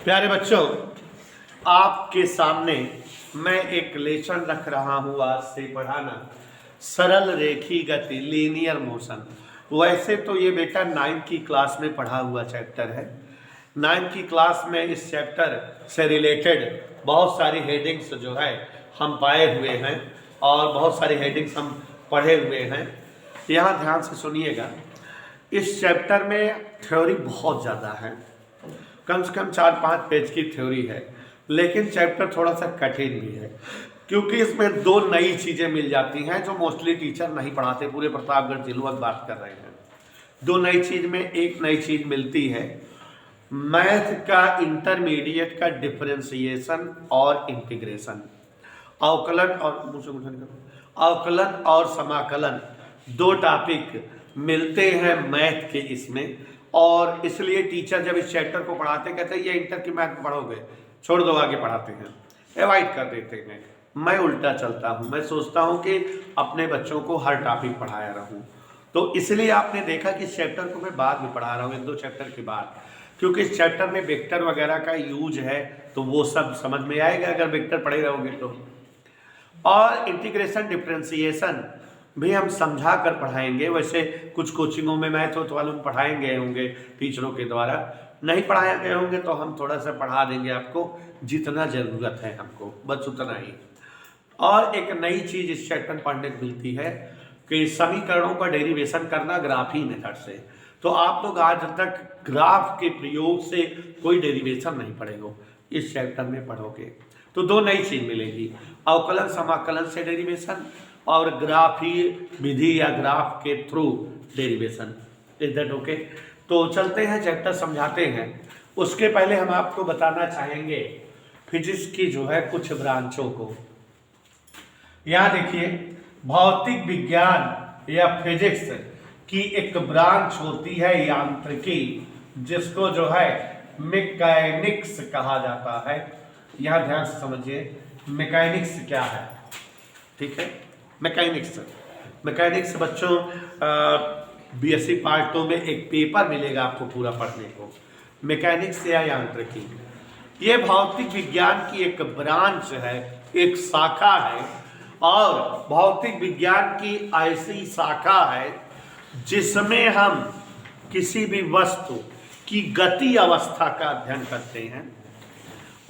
प्यारे बच्चों, आपके सामने मैं एक लेसन रख रहा हूँ आज से पढ़ाना, सरल रेखी गति, लीनियर मोशन। वैसे तो ये बेटा 9th की क्लास में पढ़ा हुआ चैप्टर है। 9th की क्लास में इस चैप्टर से रिलेटेड बहुत सारी हेडिंग्स जो है हम पाए हुए हैं और बहुत सारी हेडिंग्स हम पढ़े हुए हैं। यहाँ ध्यान से सुनिएगा, इस चैप्टर में थ्योरी बहुत ज़्यादा है, कम से कम 4-5 पेज की थ्योरी है, लेकिन चैप्टर थोड़ा सा कठिन भी है क्योंकि इसमें 2 नई चीज़ें मिल जाती हैं जो मोस्टली टीचर नहीं पढ़ाते। पूरे प्रतापगढ़ जिलों की बात कर रहे हैं। 2 नई चीज़ में एक नई चीज़ मिलती है, मैथ का इंटरमीडिएट का डिफरेंशिएशन और इंटीग्रेशन, अवकलन और समाकलन 2 टॉपिक मिलते हैं मैथ के इसमें। और इसलिए टीचर जब इस चैप्टर को पढ़ाते कहते हैं ये इंटर की मैथ पढ़ोगे, छोड़ दो, आगे पढ़ाते हैं, अवॉइड कर देते हैं। मैं उल्टा चलता हूँ, मैं सोचता हूँ कि अपने बच्चों को हर टॉपिक पढ़ाया रहूँ, तो इसलिए आपने देखा कि इस चैप्टर को मैं बाद में पढ़ा रहा हूँ, 1-2 चैप्टर के बाद, क्योंकि इस चैप्टर में वेक्टर वगैरह का यूज है तो वो सब समझ में आएगा अगर वेक्टर पढ़े रहोगे तो। और इंटीग्रेशन डिफरेंशिएशन भी हम समझा कर पढ़ाएंगे। वैसे कुछ कोचिंगों में मैथ वालों में पढ़ाए गए होंगे टीचरों के द्वारा, नहीं पढ़ाए गए होंगे तो हम थोड़ा सा पढ़ा देंगे आपको, जितना ज़रूरत है हमको, बस उतना ही। और एक नई चीज़ इस चैप्टर पढ़ने को मिलती है कि समीकरणों का डेरिवेशन करना ग्राफी मेथड से। तो आप लोग आज तक ग्राफ के प्रयोग से कोई डेरिवेशन नहीं पढ़ेंगे, इस चैप्टर में पढ़ोगे तो 2 नई चीज़ मिलेगी, अवकलन समाकलन से डेरिवेशन और ग्राफी विधि या ग्राफ के through derivation. Is that okay? तो चलते हैं, चैप्टर समझाते हैं। उसके पहले हम आपको बताना चाहेंगे फिजिक्स की जो है कुछ ब्रांचों को। यहाँ देखिए, भौतिक विज्ञान या फिजिक्स की एक ब्रांच होती है यांत्रिकी, जिसको जो है मैकेनिक्स कहा जाता है। यहाँ ध्यान से समझिए मैकेनिक्स क्या है, ठीक है। मैकेनिक्स बच्चों बीएससी पार्ट 2 में एक पेपर मिलेगा आपको पूरा पढ़ने को, मैकेनिक्स या यांत्रिकी। ये भौतिक विज्ञान की एक ब्रांच है, एक शाखा है, और भौतिक विज्ञान की ऐसी शाखा है जिसमें हम किसी भी वस्तु की गति अवस्था का अध्ययन करते हैं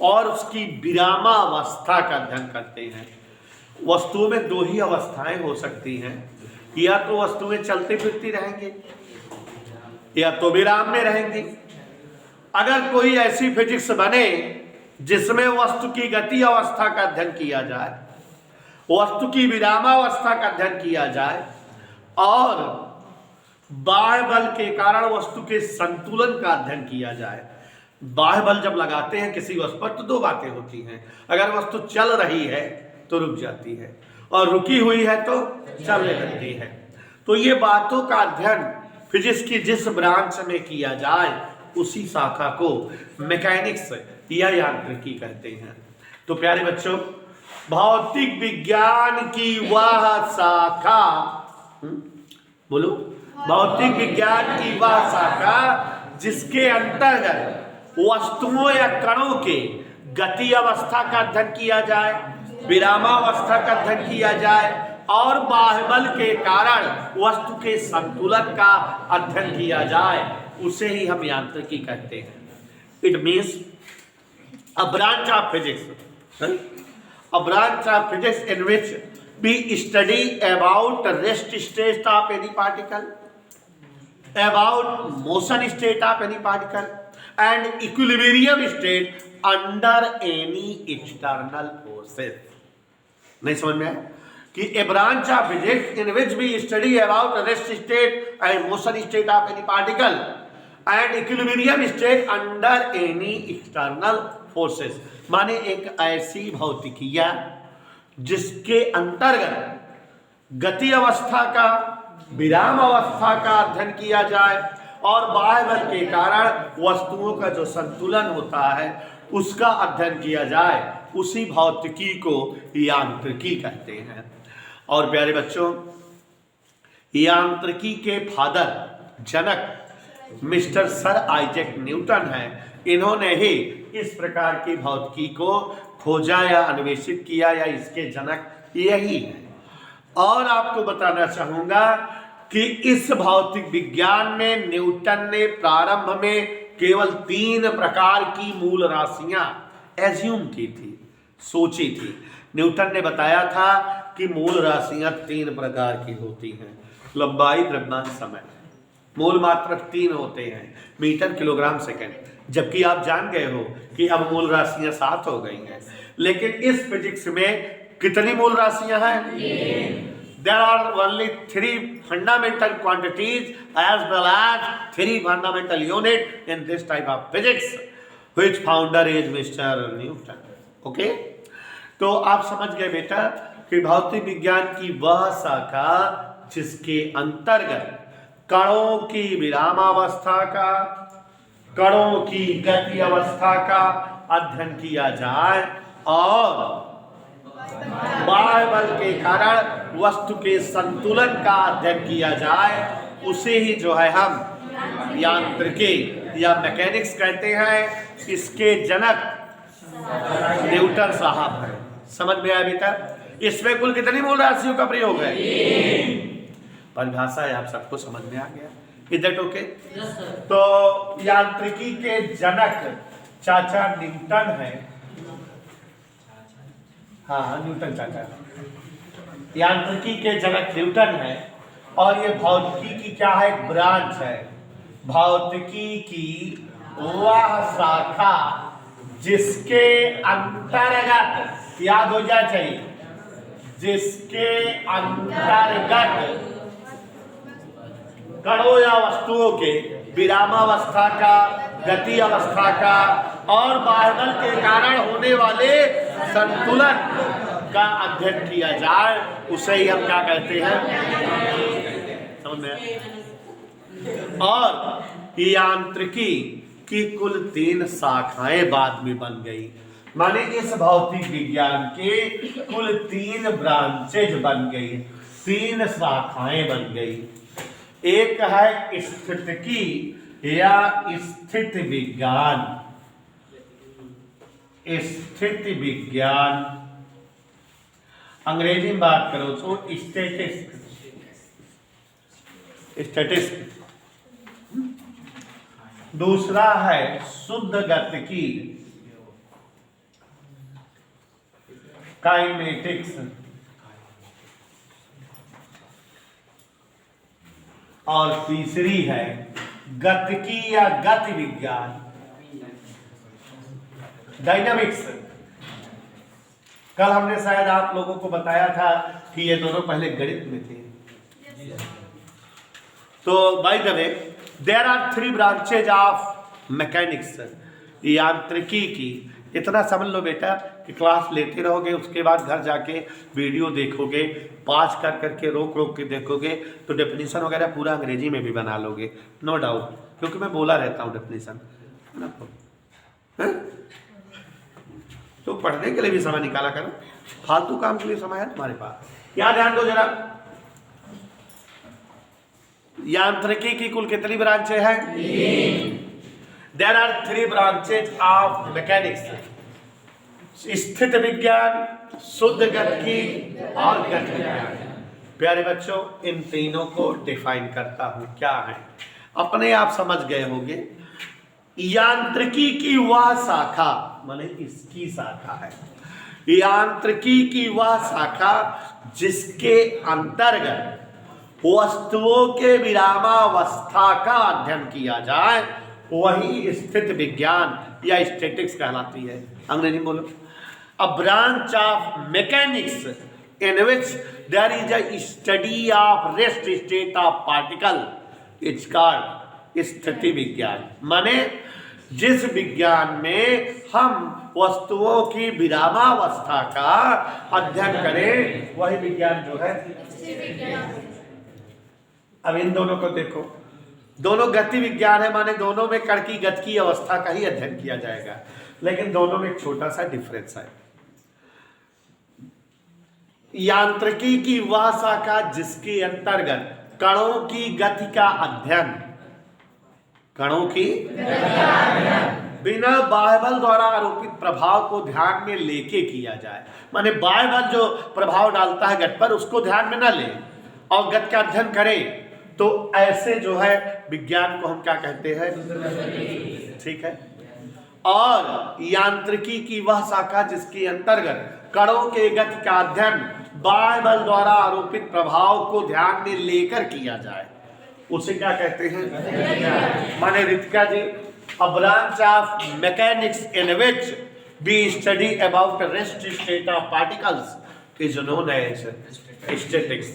और उसकी विरामावस्था का अध्ययन करते हैं। वस्तुओं में 2 ही अवस्थाएं हो सकती हैं, या तो वस्तुएं चलती फिरती रहेंगी या तो विराम में रहेंगी। अगर कोई ऐसी फिजिक्स बने जिसमें वस्तु की गति अवस्था का अध्ययन किया जाए, वस्तु की विरामावस्था का अध्ययन किया जाए और बाह्य बल के कारण वस्तु के संतुलन का अध्ययन किया जाए। बाह्य बल जब लगाते हैं किसी वस्तु पर तो 2 बातें होती हैं, अगर वस्तु चल रही है तो रुक जाती है और रुकी हुई है तो चलने लगती है। तो ये बातों का अध्ययन फिजिक्स की जिस ब्रांच में किया जाए उसी शाखा को मैकेनिक्स या यांत्रिकी कहते हैं। तो प्यारे बच्चों, भौतिक विज्ञान की वह शाखा, बोलो, भौतिक विज्ञान की वह शाखा जिसके अंतर्गत वस्तुओं या कणों के गति अवस्था का अध्ययन किया जाए, विरामावस्था का अध्ययन किया जाए और बाह्य बल के कारण वस्तु के संतुलन का अध्ययन किया जाए, उसे ही हम यांत्रिकी कहते हैं। It means a branch of physics, a branch of physics in which we study about rest state of any particle, about motion state of any particle and equilibrium state under any external forces। नहीं समझ में आया कि a branch of physics in which we study about rest state and motion state of any particle and equilibrium state under any external forces, माने एक ऐसी भौतिकिया जिसके अंतर्गत गति अवस्था का, विराम अवस्था का अध्ययन किया जाए और बाह्य बल के कारण वस्तुओं का जो संतुलन होता है उसका अध्ययन किया जाए, उसी भौतिकी को यांत्रिकी कहते हैं। और प्यारे बच्चों, यांत्रिकी के फादर, जनक मिस्टर सर आइजैक न्यूटन हैं, इन्होंने ही इस प्रकार की भौतिकी को खोजा या अन्वेषित किया, या इसके जनक यही है। और आपको बताना चाहूंगा कि इस भौतिक विज्ञान में न्यूटन ने प्रारंभ में केवल 3 प्रकार की मूल राशियां एज्यूम की थी, सोची थी। न्यूटन ने बताया था कि मूल राशियां 3 प्रकार की होती हैं, लंबाई, द्रव्यमान, समय। मूल मात्र 3 होते हैं, मीटर, किलोग्राम, सेकंड। जबकि आप जान गए हो कि अब मूल राशियां 7 हो गई हैं। लेकिन इस फिजिक्स में कितनी मूल राशियां हैं? There are only 3 fundamental quantities as well as 3 fundamental units in this type of physics, which founder is Mr. Newton. Okay? तो आप समझ गए बेटा कि भौतिक विज्ञान की वह शाखा जिसके अंतर्गत कणों की विरामावस्था का, कणों की गति अवस्था का अध्ययन किया जाए और बाह्य बल के कारण वस्तु के संतुलन का अध्ययन किया जाए, उसे ही जो है हम यांत्रिकी या मैकेनिक्स कहते हैं। इसके जनक न्यूटन साहब हैं। समझ में आया बेटा? इसमें कुल कितनी मूल राशियों का प्रयोग है? परिभाषा है, आप सबको समझ में आ गया? इधर ओके? तो यांत्रिकी के जनक चाचा न्यूटन है। हाँ, न्यूटन चाचा यांत्रिकी के जनक न्यूटन है। और ये भौतिकी की क्या है? एक ब्रांच है। भौतिकी की वह शाखा जिसके अंतर्गत, याद हो जाना चाहिए, जिसके अंतर्गत कणों या वस्तुओं के विरामावस्था का, गति अवस्था का और बाह्य के कारण होने वाले संतुलन का अध्ययन किया जाए, उसे ही हम क्या कहते हैं? समझ में? और यांत्रिकी की कुल 3 शाखाएं बाद में बन गई। माने इस भौतिक विज्ञान के कुल 3 ब्रांचेज बन गई, 3 शाखाएं बन गई। एक है स्थितिकी या स्थिति विज्ञान। स्थिति विज्ञान, अंग्रेजी में बात करो तो स्टैटिस्टिक्स। दूसरा है शुद्ध गतिकी, काइनेटिक्स। और तीसरी है गतिकी या गति विज्ञान, डायनामिक्स। कल हमने शायद आप लोगों को बताया था कि ये दोनों पहले गणित में थे। तो by the way there are 3 branches of mechanics, यांत्रिकी की। इतना समझ लो बेटा कि क्लास लेते रहोगे, उसके बाद घर जाके वीडियो देखोगे, पास कर करके रोक रोक के देखोगे, तो डेफिनेशन वगैरह पूरा अंग्रेजी में भी बना लोगे, नो डाउट, क्योंकि मैं बोला रहता हूँ डेफिनेशन। तो पढ़ने के लिए भी समय निकाला करो, फालतू काम के लिए समय है तुम्हारे पास। क्या ध्यान दो जरा, यांत्रिकी की कुल कितनी ब्रांचें हैं? There are 3 branches of mechanics, स्थित विज्ञान, शुद्ध गतिकी और गति विज्ञान। प्यारे बच्चों, इन तीनों को डिफाइन करता हूं क्या है, अपने आप समझ गए होंगे। यांत्रिकी की वह शाखा, माने इसकी शाखा है, यांत्रिकी की वह शाखा जिसके अंतर्गत वस्तुओं के विरामावस्था का अध्ययन किया जाए, वही स्थित विज्ञान या स्टैटिक्स कहलाती है। अंग्रेजी बोलो। A branch of mechanics in which there is a study of rest state of particle, it's called स्थिति विज्ञान। माने जिस विज्ञान में हम वस्तुओं की विरामावस्था का अध्ययन करें, वही विज्ञान जो है। अब इन दोनों को देखो, दोनों गति विज्ञान है, माने दोनों में कण की गति की अवस्था का ही अध्ययन किया जाएगा, लेकिन दोनों में एक छोटा सा डिफरेंस है। यांत्रिकी की वह शाखा जिसके अंतर्गत कणों की गति का अध्ययन, कणों की बिना बाह्य बल द्वारा आरोपित प्रभाव को ध्यान में लेके किया जाए। माने बाह्य बल जो प्रभाव डालता है गत पर उसको ध्यान में न ले और गत का अध्ययन करें, तो ऐसे जो है विज्ञान को हम क्या कहते हैं? ठीक है। और यांत्रिकी की वह शाखा जिसके अंतर्गत कणों के गति का अध्ययन बाह्य बल द्वारा आरोपित प्रभाव को ध्यान में लेकर किया जाए, उसे क्या कहते हैं? माने रितिका जी, a branch of mechanics in which we study about the rest state of particles is known as statics.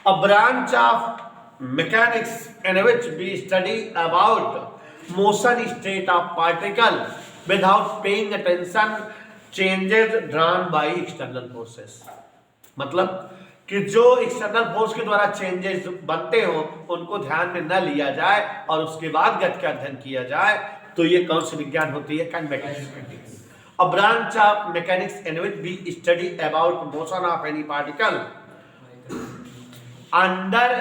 A branch of mechanics in which we study about motion state of particle without paying attention changes drawn by external forces. मतलब कि जो external force के द्वारा changes बनते हो उनको ध्यान में न लिया जाए और उसके बाद गति का अध्ययन किया जाए, तो ये कौन सी विज्ञान होती है? Kinematics. A branch of mechanics in which we study about motion of any particle under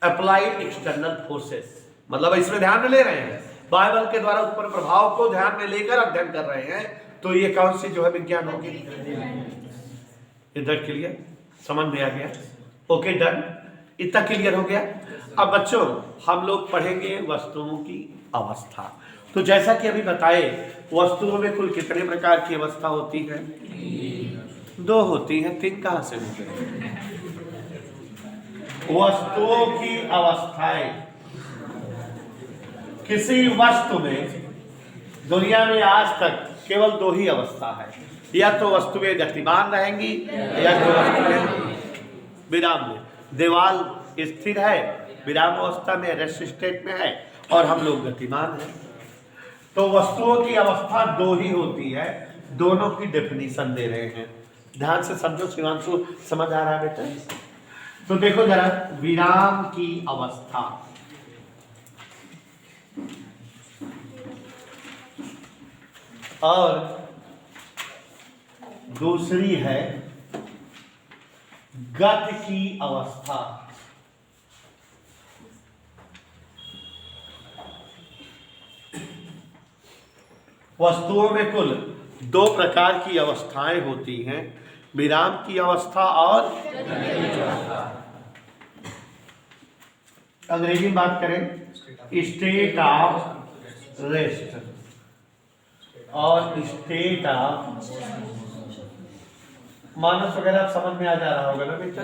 applied external forces. मतलब इसमें ध्यान में ले रहे हैं, बाह्य बल के द्वारा उत्पन्न प्रभाव को ध्यान में लेकर अध्ययन कर रहे हैं, तो ये कौन सी जो है विज्ञान होगी? इधर क्लियर समझ में आ गया? ओके डन, इतना क्लियर हो गया। अब बच्चों हम लोग पढ़ेंगे वस्तुओं की अवस्था। तो जैसा कि अभी बताए, वस्तुओं में कुल कितने प्रकार की अवस्था होती है? 2 होती हैं। 3 कहाँ से होते हैं? वस्तुओं की अवस्थाएं, किसी वस्तु में दुनिया में आज तक केवल 2 ही अवस्था है, या तो वस्तुएं गतिमान रहेंगी या तो वस्तुएं विराम में। दीवार स्थिर है, विराम अवस्था में, रेस्ट स्टेट में है, और हम लोग गतिमान हैं। तो वस्तुओं की अवस्था 2 ही होती है। दोनों की डेफिनेशन दे रहे हैं, ध्यान से समझो। शिवांशु समझ आ रहा है बेटा? तो देखो जरा, विराम की अवस्था, और दूसरी है गति की अवस्था। वस्तुओं में कुल 2 प्रकार की अवस्थाएं होती हैं, विराम की अवस्था और अंग्रेजी में बात करें स्टेट ऑफ रेस्ट और स्टेट ऑफ मानस वगैरह समझ में आ जा रहा होगा ना बेटा?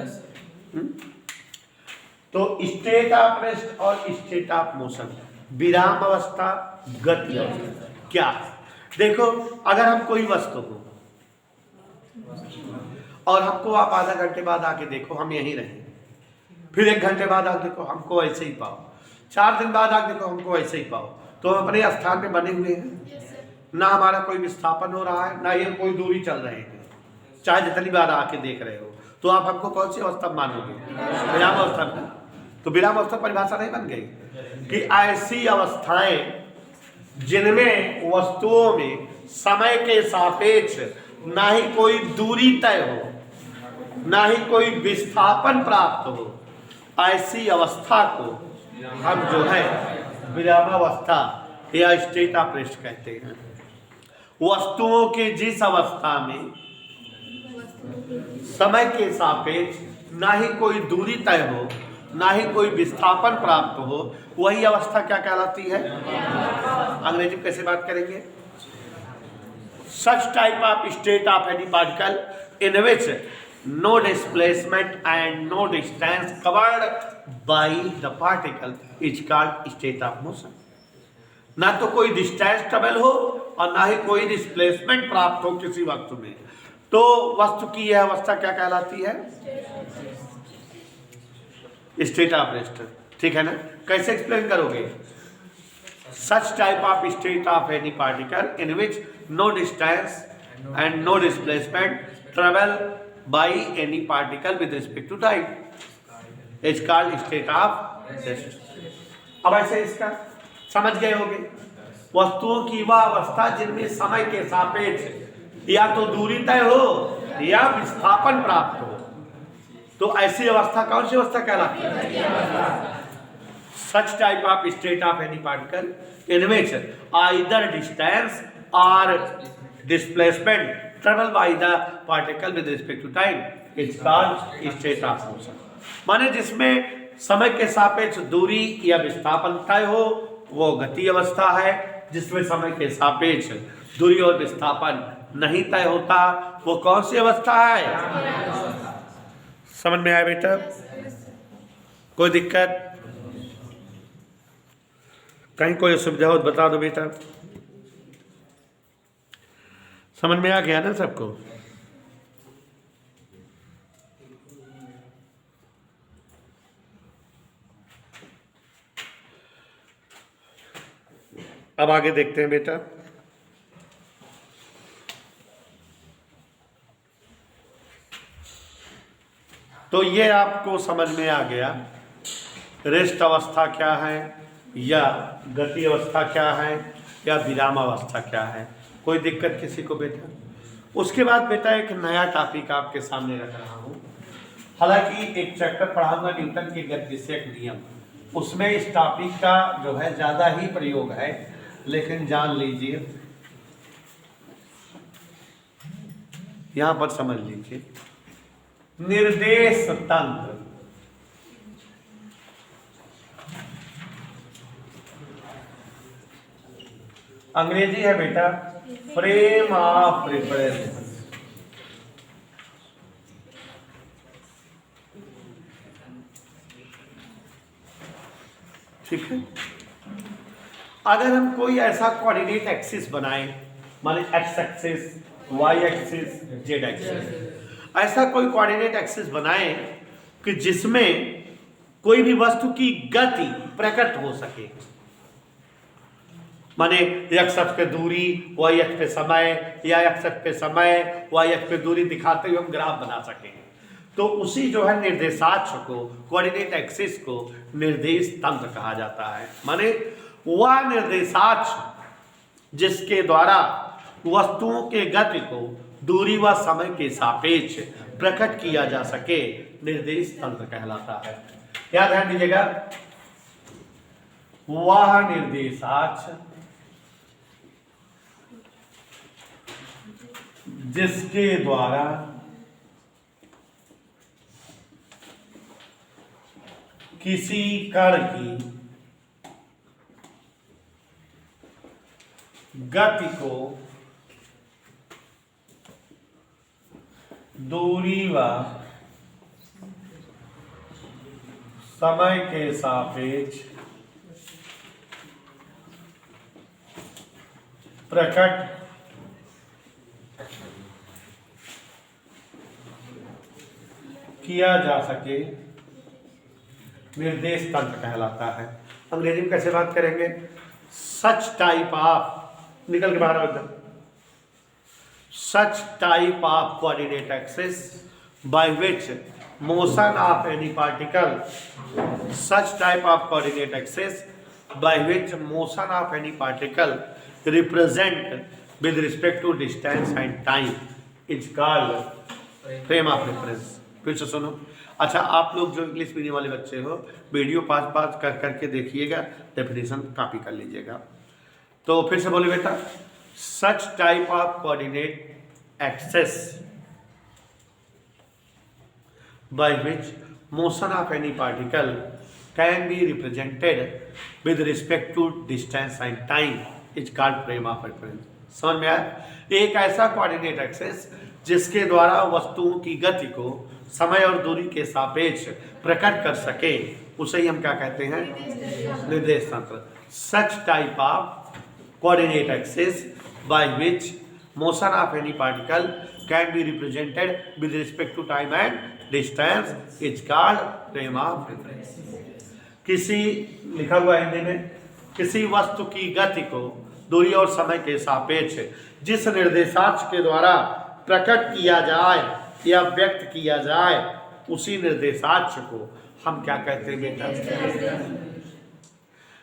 तो स्टेट ऑफ रेस्ट और स्टेट ऑफ मोशन, विराम अवस्था, गति अवस्था। क्या देखो, अगर हम कोई वस्तु को और हमको आप आधा घंटे बाद आके देखो हम यहीं रहे, फिर 1 घंटे बाद आके देखो हमको ऐसे ही पाओ, 4 दिन बाद आके देखो हमको ऐसे ही पाओ, तो हम अपने स्थान पे बने हुए हैं, ना हमारा कोई विस्थापन हो रहा है, ना ये कोई दूरी चल रहे हैं। चाहे जितनी बार आके देख रहे हो, तो आप हमको कौन सी अवस्था मानोगे? विराम अवस्था में। तो विराम अवस्था परिभाषा नहीं बन गई कि ऐसी अवस्थाएं जिनमें वस्तुओं में समय के सापेक्ष ना ही कोई दूरी तय हो, ना ही कोई विस्थापन प्राप्त हो, ऐसी अवस्था को हम जो है विरामावस्था या स्टेट ऑफ रेस्ट कहते हैं। वस्तुओं की जिस अवस्था में समय के सापेक्ष ना ही कोई दूरी तय हो, ना ही कोई विस्थापन प्राप्त हो, वही अवस्था क्या कहलाती है? अंग्रेजी में कैसे बात करेंगे? Such type of state of any particle in which no displacement and no distance covered by the particle is called state of motion. ना तो कोई डिस्टेंस ट्रेवल हो और ना ही कोई डिस्प्लेसमेंट प्राप्त हो किसी वस्तु में, तो वस्तु की यह अवस्था क्या कहलाती है? State of rest. ठीक है ना? कैसे एक्सप्लेन करोगे? Such type of state of any particle in which no distance and no displacement travel by any particle with respect to time is called state of rest. अब ऐसे इसका समझ गए होंगे। वस्तुओं की वह अवस्था जिनमें समय के सापेक्ष या तो दूरी तय हो या विस्थापन प्राप्त हो, तो ऐसी अवस्था कौन सी अवस्था कहलाती है? such type of state of any particle in which either distance or displacement traveled by the particle with respect to time is called state of motion। माने जिसमें समय के सापेक्ष दूरी या विस्थापन तय हो वो गति अवस्था है, जिसमें समय के सापेक्ष दूरी और विस्थापन नहीं तय होता वो कौन सी अवस्था है? समझ में आया बेटा? कोई दिक्कत? कहीं कोई असुविधा हो बता दो बेटा। समझ में आ गया ना सबको? अब आगे देखते हैं बेटा। तो ये आपको समझ में आ गया रेस्ट अवस्था क्या है, या गति अवस्था क्या है, या विराम अवस्था क्या है। कोई दिक्कत किसी को बेटा? उसके बाद बेटा एक नया टॉपिक आपके सामने रख रहा हूँ। हालांकि एक चैप्टर पढ़ाऊंगा न्यूटन के गतिविषयक नियम, उसमें इस टॉपिक का जो है ज़्यादा ही प्रयोग है, लेकिन जान लीजिए यहाँ पर समझ लीजिए निर्देश तंत्र। अंग्रेजी है बेटा फ्रेम ऑफ रेफरेंस। ठीक है, अगर हम कोई ऐसा कोऑर्डिनेट एक्सिस बनाएं, माने X axis, Y axis, Z axis, ऐसा कोई कोऑर्डिनेट एक्सिस बनाएं कि जिसमें कोई भी वस्तु की गति प्रकट हो सके, माने एक्स अक्ष पे दूरी, वाई अक्ष पे समय, या एक्स अक्ष पे समय, वाई अक्ष पे दूरी दिखाते हुए हम ग्राफ बना सकें, तो उसी जो है निर्देशाक्ष को, कोऑर्डिनेट एक्सिस को निर्देश तंत्र कहा जाता है। माने वह निर्देशाक्ष जिसके द्वारा वस्तुओं के गति को दूरी व समय के सापेक्ष प्रकट किया जा सके निर्देश तंत्र कहलाता है। क्या ध्यान दीजिएगा, वह निर्देशाक्ष जिसके द्वारा किसी कण की गति को दूरी व समय के सापेक्ष प्रकट किया जा सके निर्देश तंत्र कहलाता है। अंग्रेजी में कैसे बात करेंगे? सच टाइप ऑफ, निकल के बाहर आओ एकदम, such type of coordinate axis by which motion of any particle, such type of coordinate axis by which motion of any particle represent with respect to distance and time is called frame of reference। फिर से सुनो। अच्छा, आप लोग जो English medium वाले बच्चे हो वीडियो पास पास कर करके देखिएगा, डेफिनेशन कॉपी कर लीजिएगा। तो फिर से बोले बेटा, such type of coordinate axis by which motion of any particle can be represented with respect to distance and time is called frame of reference। समझ में आया? एक ऐसा कोऑर्डिनेट एक्सिस जिसके द्वारा वस्तुओं की गति को समय और दूरी के सापेक्ष प्रकट कर सके उसे ही हम क्या कहते हैं? निर्देश तंत्र। Such type of coordinate axis by which motion of any particle can be represented with respect to time and distance is called frame of reference। किसी, लिखा हुआ हिंदी में, किसी वस्तु की गति को दूरी और समय के सापेक्ष जिस निर्देशाक्ष के द्वारा प्रकट किया जाए या व्यक्त किया जाए उसी निर्देशाक्ष को हम क्या कहते हैं बेटा?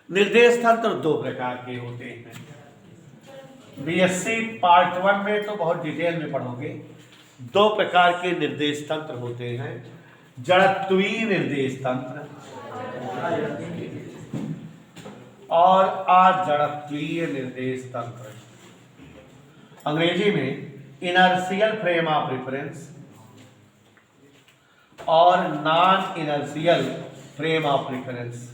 निर्देश तंत्र दो प्रकार के होते हैं। बीएससी पार्ट 1 में तो बहुत डिटेल में पढ़ोगे। दो प्रकार के निर्देश तंत्र होते हैं, जड़त्वीय निर्देश तंत्र और अजड़त्वीय निर्देश तंत्र, अंग्रेजी में इनर्शियल फ्रेम ऑफ रेफरेंस और non inertial frame of reference.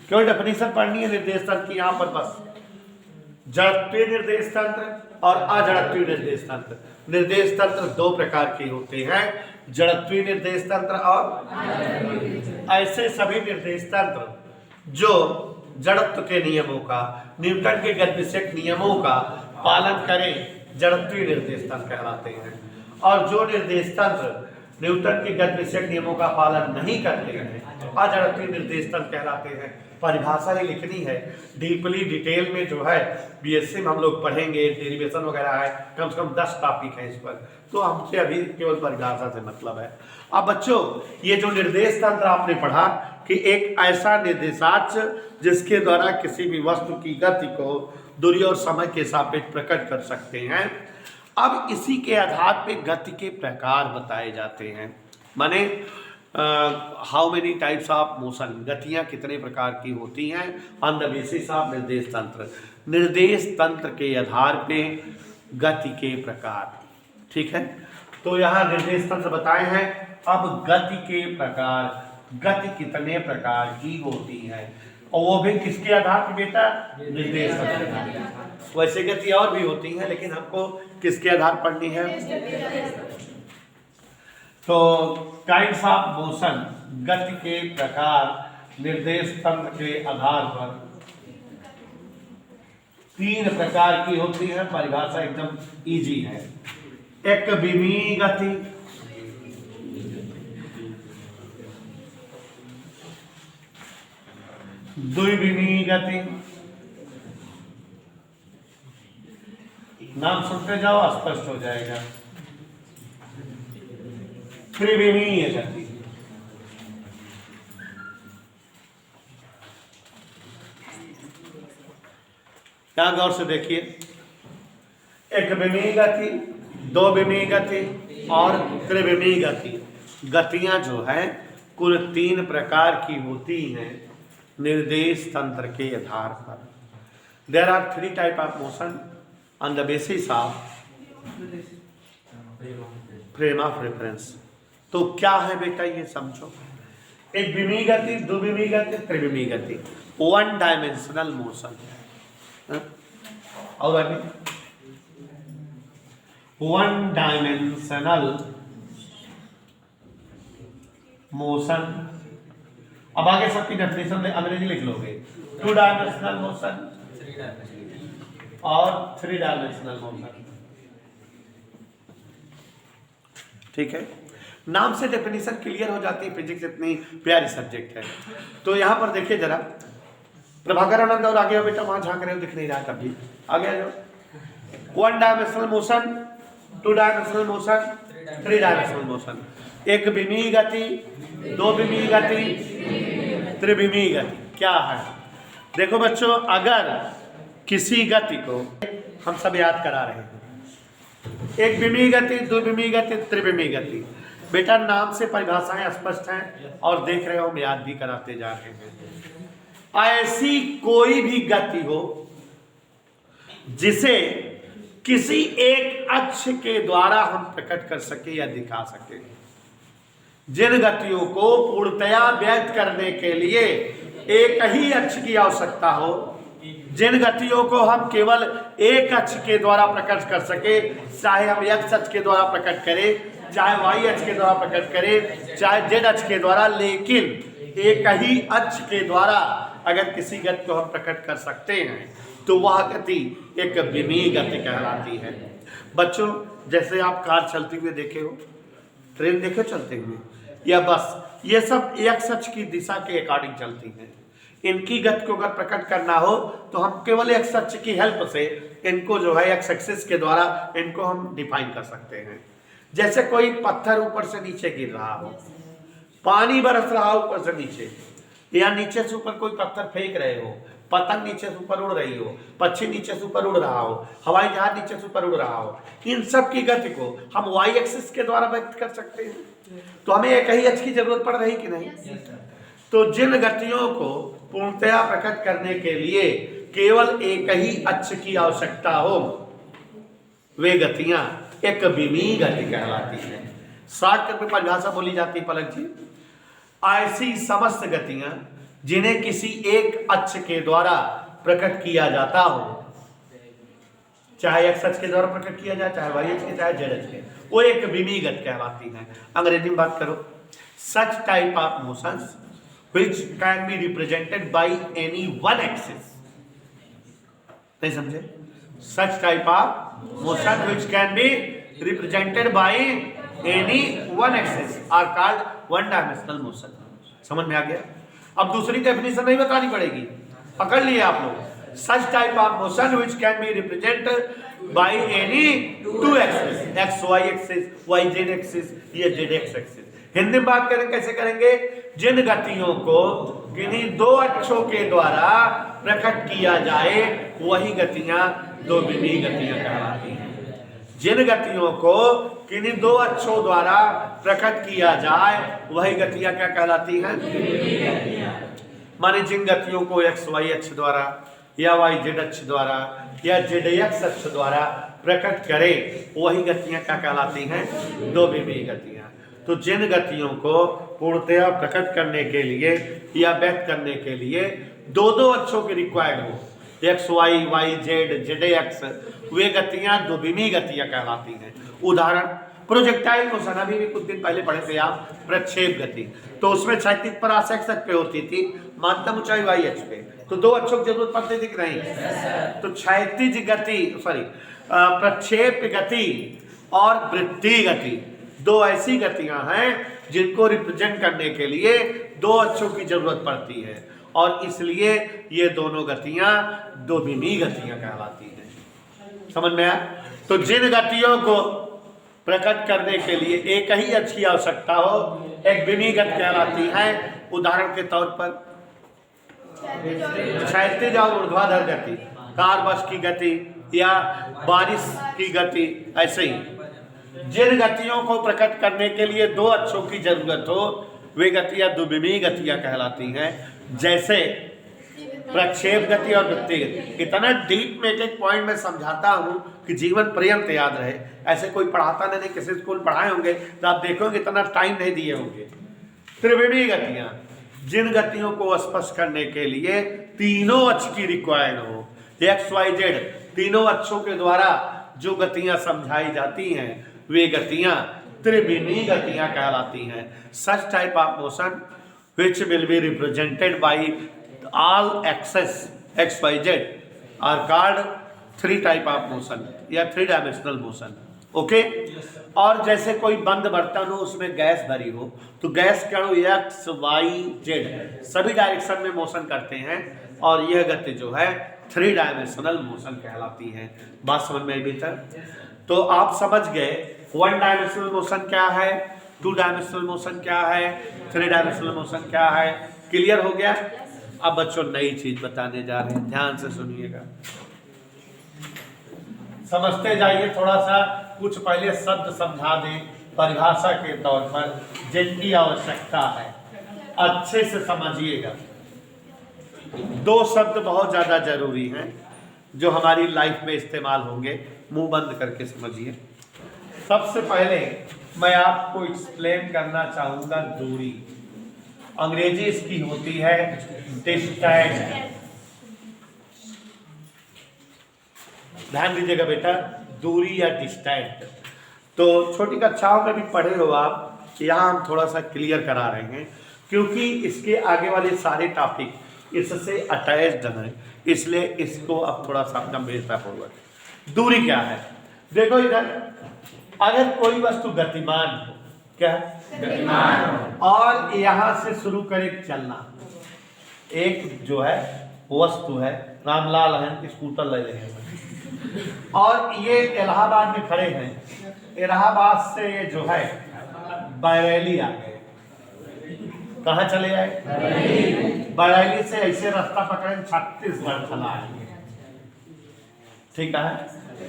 क्यों डेफिनेशन पढ़नी है निर्देश तंत्र की यहां पर? बस जड़त्वीय निर्देश तंत्र और अजड़त्वीय निर्देश तंत्र। निर्देश तंत्र दो प्रकार के होते हैं, जड़त्वीय निर्देश तंत्र और ऐसे सभी निर्देश तंत्र जो जड़त्व के नियमों का, न्यूटन के गतिविषयक नियमों का पालन करें, जड़त्वीय निर्देश तंत्र कहलाते हैं। और जो निर्देश तंत्र न्यूटन के गतिविषयक नियमों का पालन नहीं करते हैं, अजड़त्वीय निर्देश तंत्र कहलाते हैं। परिभाषा ही लिखनी है, डीपली डिटेल में जो है बीएससी में हम लोग पढ़ेंगे, डेरिवेशन वगैरह है, कम से कम 10 टॉपिक है इस पर, तो हमसे अभी केवल परिभाषा से मतलब है। अब बच्चों, ये जो निर्देश तंत्र आपने पढ़ा कि एक ऐसा निर्देशांक जिसके द्वारा किसी भी वस्तु की गति को दूरी और समय के सापेक्ष प्रकट कर सकते हैं। अब इसी के आधार पे गति के प्रकार बताए जाते हैं, माने how many types of motion, गतियां कितने प्रकार की होती हैं ऑन द बेसिस ऑफ निर्देश तंत्र। निर्देश तंत्र के आधार पे गति के प्रकार, ठीक है। तो यहाँ निर्देश तंत्र बताए हैं। अब गति के प्रकार, गति कितने प्रकार की होती है, और वो भी किसके आधार पे बेटा? निर्देश तंत्र। वैसे गति और भी होती है, लेकिन हमको किसके आधार पढ़नी है? तो काइंड्स ऑफ मोशन, गति के प्रकार निर्देश तंत्र के आधार पर 3 प्रकार की होती है। परिभाषा एकदम इजी है। एक विमीय गति, द्विविमीय गति, नाम सुनते जाओ स्पष्ट हो जाएगा, त्रिविमीय गति, क्या गौर से देखिए, एक विमीय गति, दो विमीय गति और त्रिविमीय गति। गतियां जो है कुल 3 प्रकार की होती हैं निर्देश तंत्र के आधार पर। There are 3 type of motion on the basis of frame of reference. तो क्या है बेटा ये समझो, एक विमीय गति, द्विविमीय गति, त्रिविमीय गति, 1 डायमेंशनल मोशन, और आगे 1 डायमेंशनल मोशन। अब आगे सबकी डेफिनेशन अंग्रेजी लिख लोगे, 2 डायमेंशनल मोशन और 3 डायमेंशनल मोशन, ठीक है। नाम से डेफिनेशन क्लियर हो जाती है, फिजिक्स इतनी प्यारी सब्जेक्ट है। तो यहाँ पर देखिए जरा, प्रभाकर आनंद और आगे बेटा, वहां झांक रहे हो दिख नहीं रहा, तब भी आगे आ जाओ। 1 dimensional motion, 2 dimensional motion, 3 dimensional motion. एक विमीय गति, 2 विमीय गति, त्रिविमीय गति क्या है? देखो बच्चों, अगर किसी गति को हम सब याद करा रहे हैं, एक विमीय गति, द्विविमीय गति, त्रिविमीय गति, बेटा नाम से परिभाषाएं स्पष्ट हैं और देख रहे हो हम याद भी कराते जा रहे हैं। ऐसी कोई भी गति हो जिसे किसी एक अक्ष के द्वारा हम प्रकट कर सके या दिखा सके। जिन गतियों को पूर्णतया व्यक्त करने के लिए एक ही अक्ष की आवश्यकता हो, जिन गतियों को हम केवल एक अक्ष के द्वारा प्रकट कर सके, चाहे हम एक्स अक्ष के द्वारा प्रकट करें, चाहे वाई अक्ष के द्वारा प्रकट करें, चाहे जेड अक्ष के द्वारा, लेकिन एक ही अक्ष के द्वारा अगर किसी गति को हम प्रकट कर सकते हैं तो वह गति एक विमीय गति कहलाती है। बच्चों, जैसे आप कार चलते हुए देखे हो, ट्रेन देखे चलते हुए, या बस, ये सब एक्स अक्ष की दिशा के अकॉर्डिंग चलती हैं। इनकी गति को अगर प्रकट करना हो तो हम केवल एक्स अक्ष की हेल्प से इनको जो है एक्स एक्सिस के द्वारा इनको हम डिफाइन कर सकते हैं। जैसे कोई पत्थर ऊपर से नीचे गिर रहा हो, पानी बरस रहा हो ऊपर से नीचे, या नीचे से ऊपर कोई पत्थर फेंक रहे हो, पतंग नीचे से ऊपर उड़ रही हो, पक्षी नीचे से ऊपर उड़ रहा हो, हवाई जहाज नीचे से ऊपर उड़ रहा हो, इन सब की गति को हम वाई एक्सिस के द्वारा व्यक्त कर सकते हैं। तो हमें एक ही अक्ष की जरूरत पड़ रही कि नहीं? तो जिन गतियों को पूर्णतया प्रकट करने के लिए केवल एक ही अक्ष की आवश्यकता हो, वे गतियां एक विमीय गति कहलाती हैं। शॉर्टकट में परिभाषा बोली जाती है पलक जी, ऐसी समस्त गतियां जिन्हें किसी एक अक्ष के द्वारा प्रकट किया जाता हो, चाहे एक्स अक्ष के द्वारा प्रकट किया जाए, चाहे वाई अक्ष के, चाहे जेड अक्ष के, वो एक विमीय गति कहलाती है। अंग्रेजी में बात करो, such type of motions which can be represented by any one axis। नहीं समझे? such type of motion which can be represented by any one axis are called one dimensional motion। समझ में आ गया? अब दूसरी डेफिनेशन नहीं बतानी पड़ेगी, पकड़ लिए आप लोग। such type of motion which can be represented by any two axis, x y axis, y z axis, ये z x axis। हिंदी में बात करें कैसे करेंगे? जिन गतियों को किन्हीं दो अक्षों के द्वारा प्रकट किया जाए वही गतियां दो विमीय गतियां कहलाती हैं। जिन गतियों को किन्हीं दो अक्षों द्वारा प्रकट किया जाए वही गतियां क्या कहलाती हैं? माने जिन गतियों को एक्स वाई अक्ष द्वारा या वाई जेड अक्ष द्वारा या जेड एक्स अक्ष द्वारा प्रकट करे वही गतियां क्या कहलाती हैं? दो विमीय गतियां। तो जिन गतियों को पूर्णतया प्रकट करने के लिए या व्यक्त करने के लिए दो दो अक्षों की रिक्वायर्ड हो, X Y, Y Z, Z X, वे गतियां दो विमीय गतियां कहलाती हैं। उदाहरण प्रोजेक्टाइल मोशन, अभी भी कुछ दिन पहले पढ़े थे आप, प्रक्षेप गति। तो उसमें क्षैतिज परास एक्स अक्ष पे होती थी, माध्यम ऊंचाई वाई अक्ष पे, तो दो अक्षों की जरूरत पड़ती थी कि नहीं? तो क्षैतिज गति प्रक्षेप गति और वृत्तीय गति दो ऐसी गतियां हैं जिनको रिप्रेजेंट करने के लिए दो अक्षों की जरूरत पड़ती है, और इसलिए ये दोनों गतियां दो विमीय गतियां कहलाती हैं। समझ में आया? तो जिन गतियों को प्रकट करने के लिए एक ही अक्ष की आवश्यकता हो एक विमीय गति कहलाती है। उदाहरण के तौर पर क्षैतिज और ऊर्ध्वाधर गति, कार बस की गति या बारिश की गति, ऐसे ही जिन गतियों को प्रकट करने के लिए दो अक्षों की जरूरत हो वे गतियां दो विमीय गतियां कहलाती हैं। जैसे प्रक्षेप गति और वृत्तीय गति। इतना डीप में एक पॉइंट में समझाता हूं कि जीवन पर्यंत याद रहे। ऐसे कोई पढ़ाता नहीं, किसी स्कूल पढ़ाए होंगे तो आप देखोगे इतना टाइम नहीं दिए होंगे। त्रिविमीय गतियां, जिन गतियों को स्पष्ट करने के लिए तीनों अक्ष की रिक्वायर्ड हो, एक्स वाई जेड, तीनों अक्षों के द्वारा जो गतियां समझाई जाती हैं वे गतियां त्रिविमीय गतियां कहलाती हैं। Such type of motion which will be represented by all axes x y z are called three type of motion या थ्री डायमेंशनल मोशन। ओके, और जैसे कोई बंद बर्तन हो उसमें गैस भरी हो तो गैस के अणु एक्स वाई जेड सभी डायरेक्शन में मोशन करते हैं, और यह गति जो है थ्री डायमेंशनल मोशन कहलाती है। बात समझ में आई बेहतर? तो आप समझ गए वन डायमेंशनल मोशन क्या है, टू डायमेंशनल मोशन क्या है, थ्री डायमेंशनल मोशन क्या है। क्लियर हो गया? अब बच्चों नई चीज बताने जा रहे हैं, ध्यान से सुनिएगा, समझते जाइए। थोड़ा सा कुछ पहले शब्द समझा दें परिभाषा के तौर पर जिनकी आवश्यकता है, अच्छे से समझिएगा। दो शब्द बहुत ज्यादा जरूरी हैं जो हमारी लाइफ में इस्तेमाल होंगे, मुंह बंद करके समझिए। सबसे पहले मैं आपको एक्सप्लेन करना चाहूंगा दूरी। अंग्रेजी इसकी होती है डिस्टेंस। ध्यान दीजिएगा बेटा, दूरी या डिस्टेंस। तो छोटी कक्षाओं में भी पढ़े हो आप, यहाँ हम थोड़ा सा क्लियर करा रहे हैं क्योंकि इसके आगे वाले सारे टॉपिक इससे अटैच्ड हैं, इसलिए इसको अब थोड़ा सा गंभीरतापूर्वक। दूरी क्या है? देखो इधर, अगर कोई वस्तु गतिमान हो, क्या गतिमान हो, और यहां से शुरू करे चलना, एक जो है वस्तु है, रामलाल है, स्कूटर ले रहे हैं और ये इलाहाबाद में खड़े हैं, इलाहाबाद से ये जो है बरेली आ गए। कहाँ चले आए? बरेली से ऐसे रास्ता पकड़े छत्तीसगढ़ चला आएंगे। ठीक है,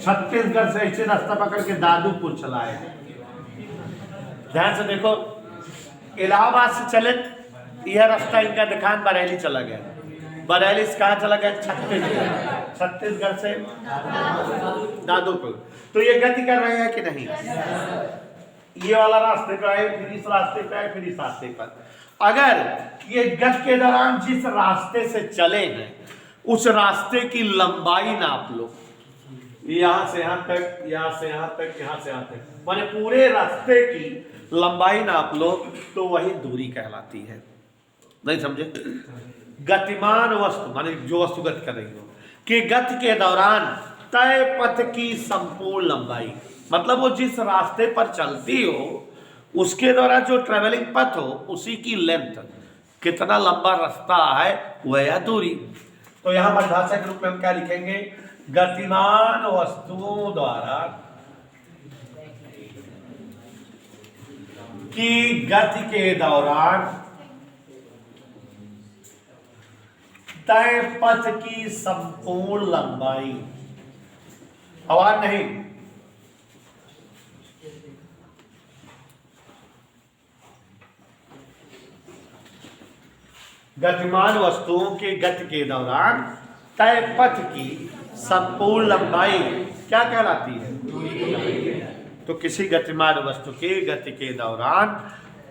छत्तीसगढ़ से ऐसे रास्ता पकड़ के दादूपुर चला आए। ध्यान से देखो, इलाहाबाद से चले यह रास्ता इनका दुकान बरेली चला गया, बरेली से कहाँ चला गया? छत्तीसगढ़, छत्तीसगढ़ से दादोपुर। तो ये गति कर रहे हैं कि नहीं? ये वाला रास्ते पे आए, फिर इस रास्ते पे आए, फिर इस रास्ते पर। अगर ये गति के दौरान जिस रास्ते से चले हैं उस रास्ते की लंबाई नाप लो, यहां से यहां तक, यहां से यहां तक, यहां से यहां तक, माने पूरे रास्ते की लंबाई नाप लो, तो वही दूरी कहलाती है। नहीं समझे? गतिमान वस्तु माने जो वस्तु गति कर रही हो कि गति के दौरान तय पथ की संपूर्ण लंबाई, मतलब वो जिस रास्ते पर चलती हो उसके द्वारा जो ट्रेवलिंग पथ हो उसी की लेंथ, कितना लंबा रास्ता है वह दूरी। तो यहां परिभाषा के रूप में हम क्या लिखेंगे? गतिमान वस्तुओं द्वारा की गति के दौरान तय पथ की संपूर्ण लंबाई। आवाज नहीं, गतिमान वस्तुओं के गति के दौरान तय पथ की संपूर्ण लंबाई क्या कहलाती है? तो किसी गतिमान वस्तु के गति के दौरान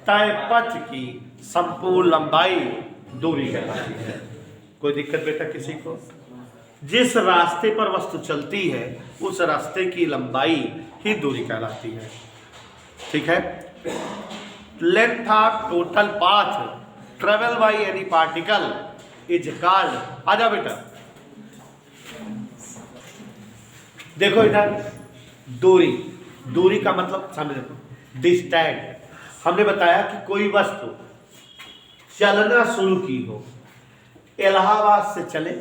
तय पथ की संपूर्ण लंबाई दूरी कहलाती है। कोई दिक्कत बेटा किसी को? जिस रास्ते पर वस्तु चलती है उस रास्ते की लंबाई ही दूरी कहलाती है। ठीक है? Length of total path travel by any particle is called, आजा बेटा देखो इधर, दूरी, दूरी का मतलब समझ लो डिस्टेंस। हमने बताया कि कोई वस्तु चलना शुरू की हो, इलाहाबाद से चले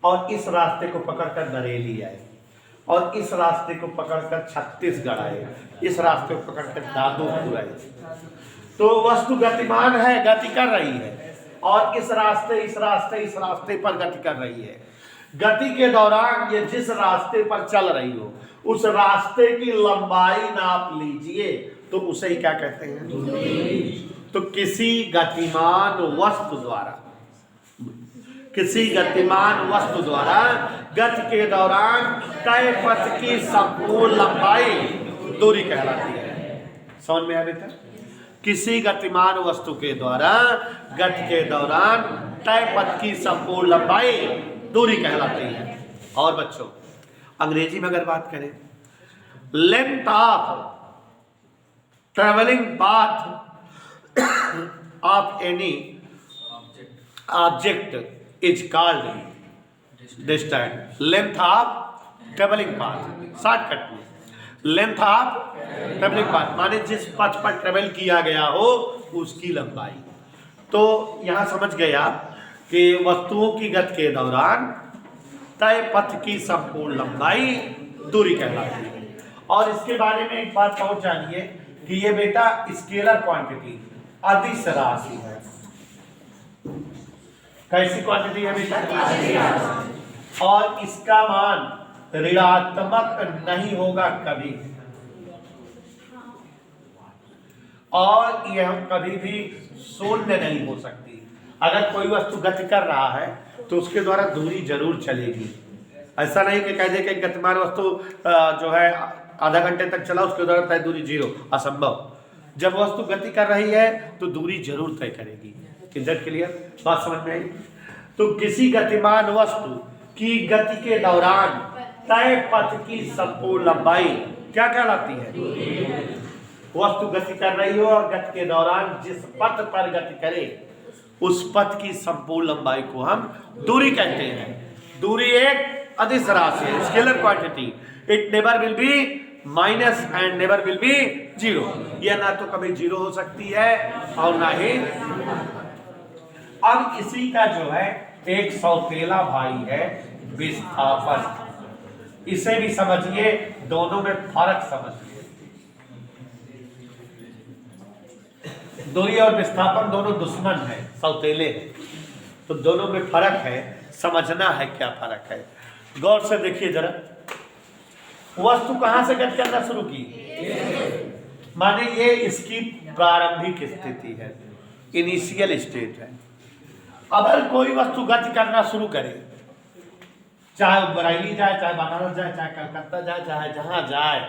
और इस रास्ते को पकड़कर बरेली आए, और इस रास्ते को पकड़कर छत्तीसगढ़ आए, इस रास्ते को पकड़कर दादोपुर आए, तो वस्तु गतिमान है, गति कर रही है, और इस रास्ते पर गति कर रही है। गति के दौरान ये जिस रास्ते पर चल रही हो उस रास्ते की लंबाई नाप लीजिए, तो उसे ही क्या कहते हैं? दूरी। तो किसी गतिमान वस्तु द्वारा गति के दौरान तय पथ की संपूर्ण लंबाई दूरी कहलाती है। समझ में आया बेटा? किसी गतिमान वस्तु के द्वारा गति के दौरान तय पथ की संपूर्ण लंबाई दूरी कहलाती है। और बच्चों अंग्रेजी में अगर बात करें, length of travelling path of any object is called distance. Length of travelling path, shortcut में लेंथ ऑफ ट्रेवलिंग पाथ माने जिस पथ पर ट्रेवल किया गया हो उसकी लंबाई। तो यहां समझ गए आप कि वस्तुओं की गति के दौरान तय पथ की संपूर्ण लंबाई दूरी कहलाती है। और इसके बारे में एक बात और जानिए कि ये बेटा स्केलर क्वांटिटी, अदिश राशि है। कैसी क्वांटिटी है बेटा? और इसका मान ऋणात्मक नहीं होगा कभी, और यह कभी भी शून्य नहीं हो सकती। अगर कोई वस्तु गति कर रहा है तो उसके द्वारा दूरी जरूर चलेगी। ऐसा नहीं कि कह दे कि गतिमान वस्तु जो है आधा घंटे तक चला उसके द्वारा तय दूरी 0, असंभव। जब वस्तु गति कर रही है तो दूरी जरूर तय करेगी। इधर क्लियर बात समझ में आई? तो किसी गतिमान वस्तु की गति के दौरान तय पथ की संपूर्ण लंबाई क्या कहलाती है? वस्तु गति कर रही हो और गति के दौरान जिस पथ पर गति करे उस पथ की संपूर्ण लंबाई को हम दूरी कहते हैं। दूरी एक अदिश राशि है, scalar quantity. It never will B minus and never will B 0। यह ना तो कभी 0 हो सकती है और ना ही। अब इसी का जो है एक सौतेला भाई है विस्थापन। इसे भी समझिए, दोनों में फर्क समझिए। दूरी और विस्थापन दोनों दुश्मन है, सौतेले हैं, तो दोनों में फर्क है, समझना है क्या फर्क है। गौर से देखिए जरा, वस्तु कहां से गति करना शुरू की? माने ये इसकी प्रारंभिक स्थिति है, इनिशियल स्टेट है। अगर कोई वस्तु गति करना शुरू करे, चाहे बरेली जाए, चाहे बनारस जाए, चाहे कलकत्ता जाए, चाहे जहां जाए,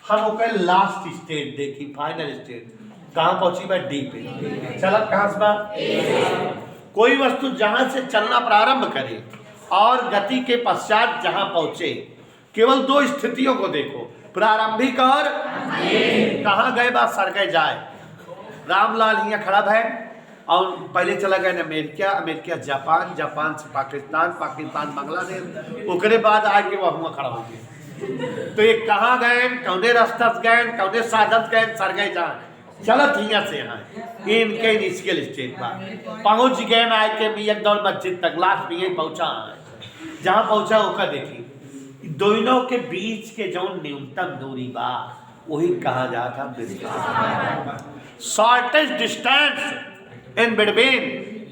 हम ओकर लास्ट स्टेट देखी, फाइनल स्टेट कहां पहुंची बा? डी पे। चलत कहां से बा? कोई वस्तु जहां से चलना प्रारंभ करे और गति के पश्चात जहां पहुंचे, केवल दो स्थितियों को देखो, प्रारंभिक और कहां गए बा? सरगे जाए। रामलाल यहाँ खड़ा है और पहले चला गया अमेरिका, अमेरिका जापान, जापान से पाकिस्तान, पाकिस्तान बांग्लादेश, ओकरे बाद आके वह हुआ खड़ा हो गया। तो ये कहाँ गए, कौने रास्ता से गए, कौने साधन गए, सर गए जहाँ चलत यहाँ से यहाँ इनके इनिशियल स्टेट पर पहुँच गए ना, आके मियाँ दौड़ मस्जिद तक लास्ट में पहुँचा है। जहाँ पहुँचा ओका देखी, दोनों के बीच के जो न्यूनतम दूरी बा वही कहा जाता distance, shortest distance in between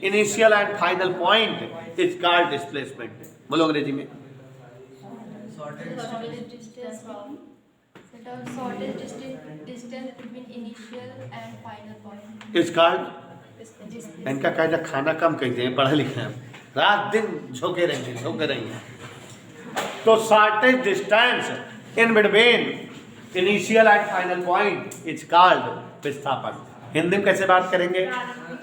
initial and final point is called displacement. बोलो अंग्रेजी में। shortest distance between initial and final point is called. इनका कहना खाना कम कहते हैं, पढ़े लिखे हैं, रात दिन झोंके रहेंगे। तो shortest distance in between initial and final point is called विस्थापन। हिंदी में कैसे बात करेंगे?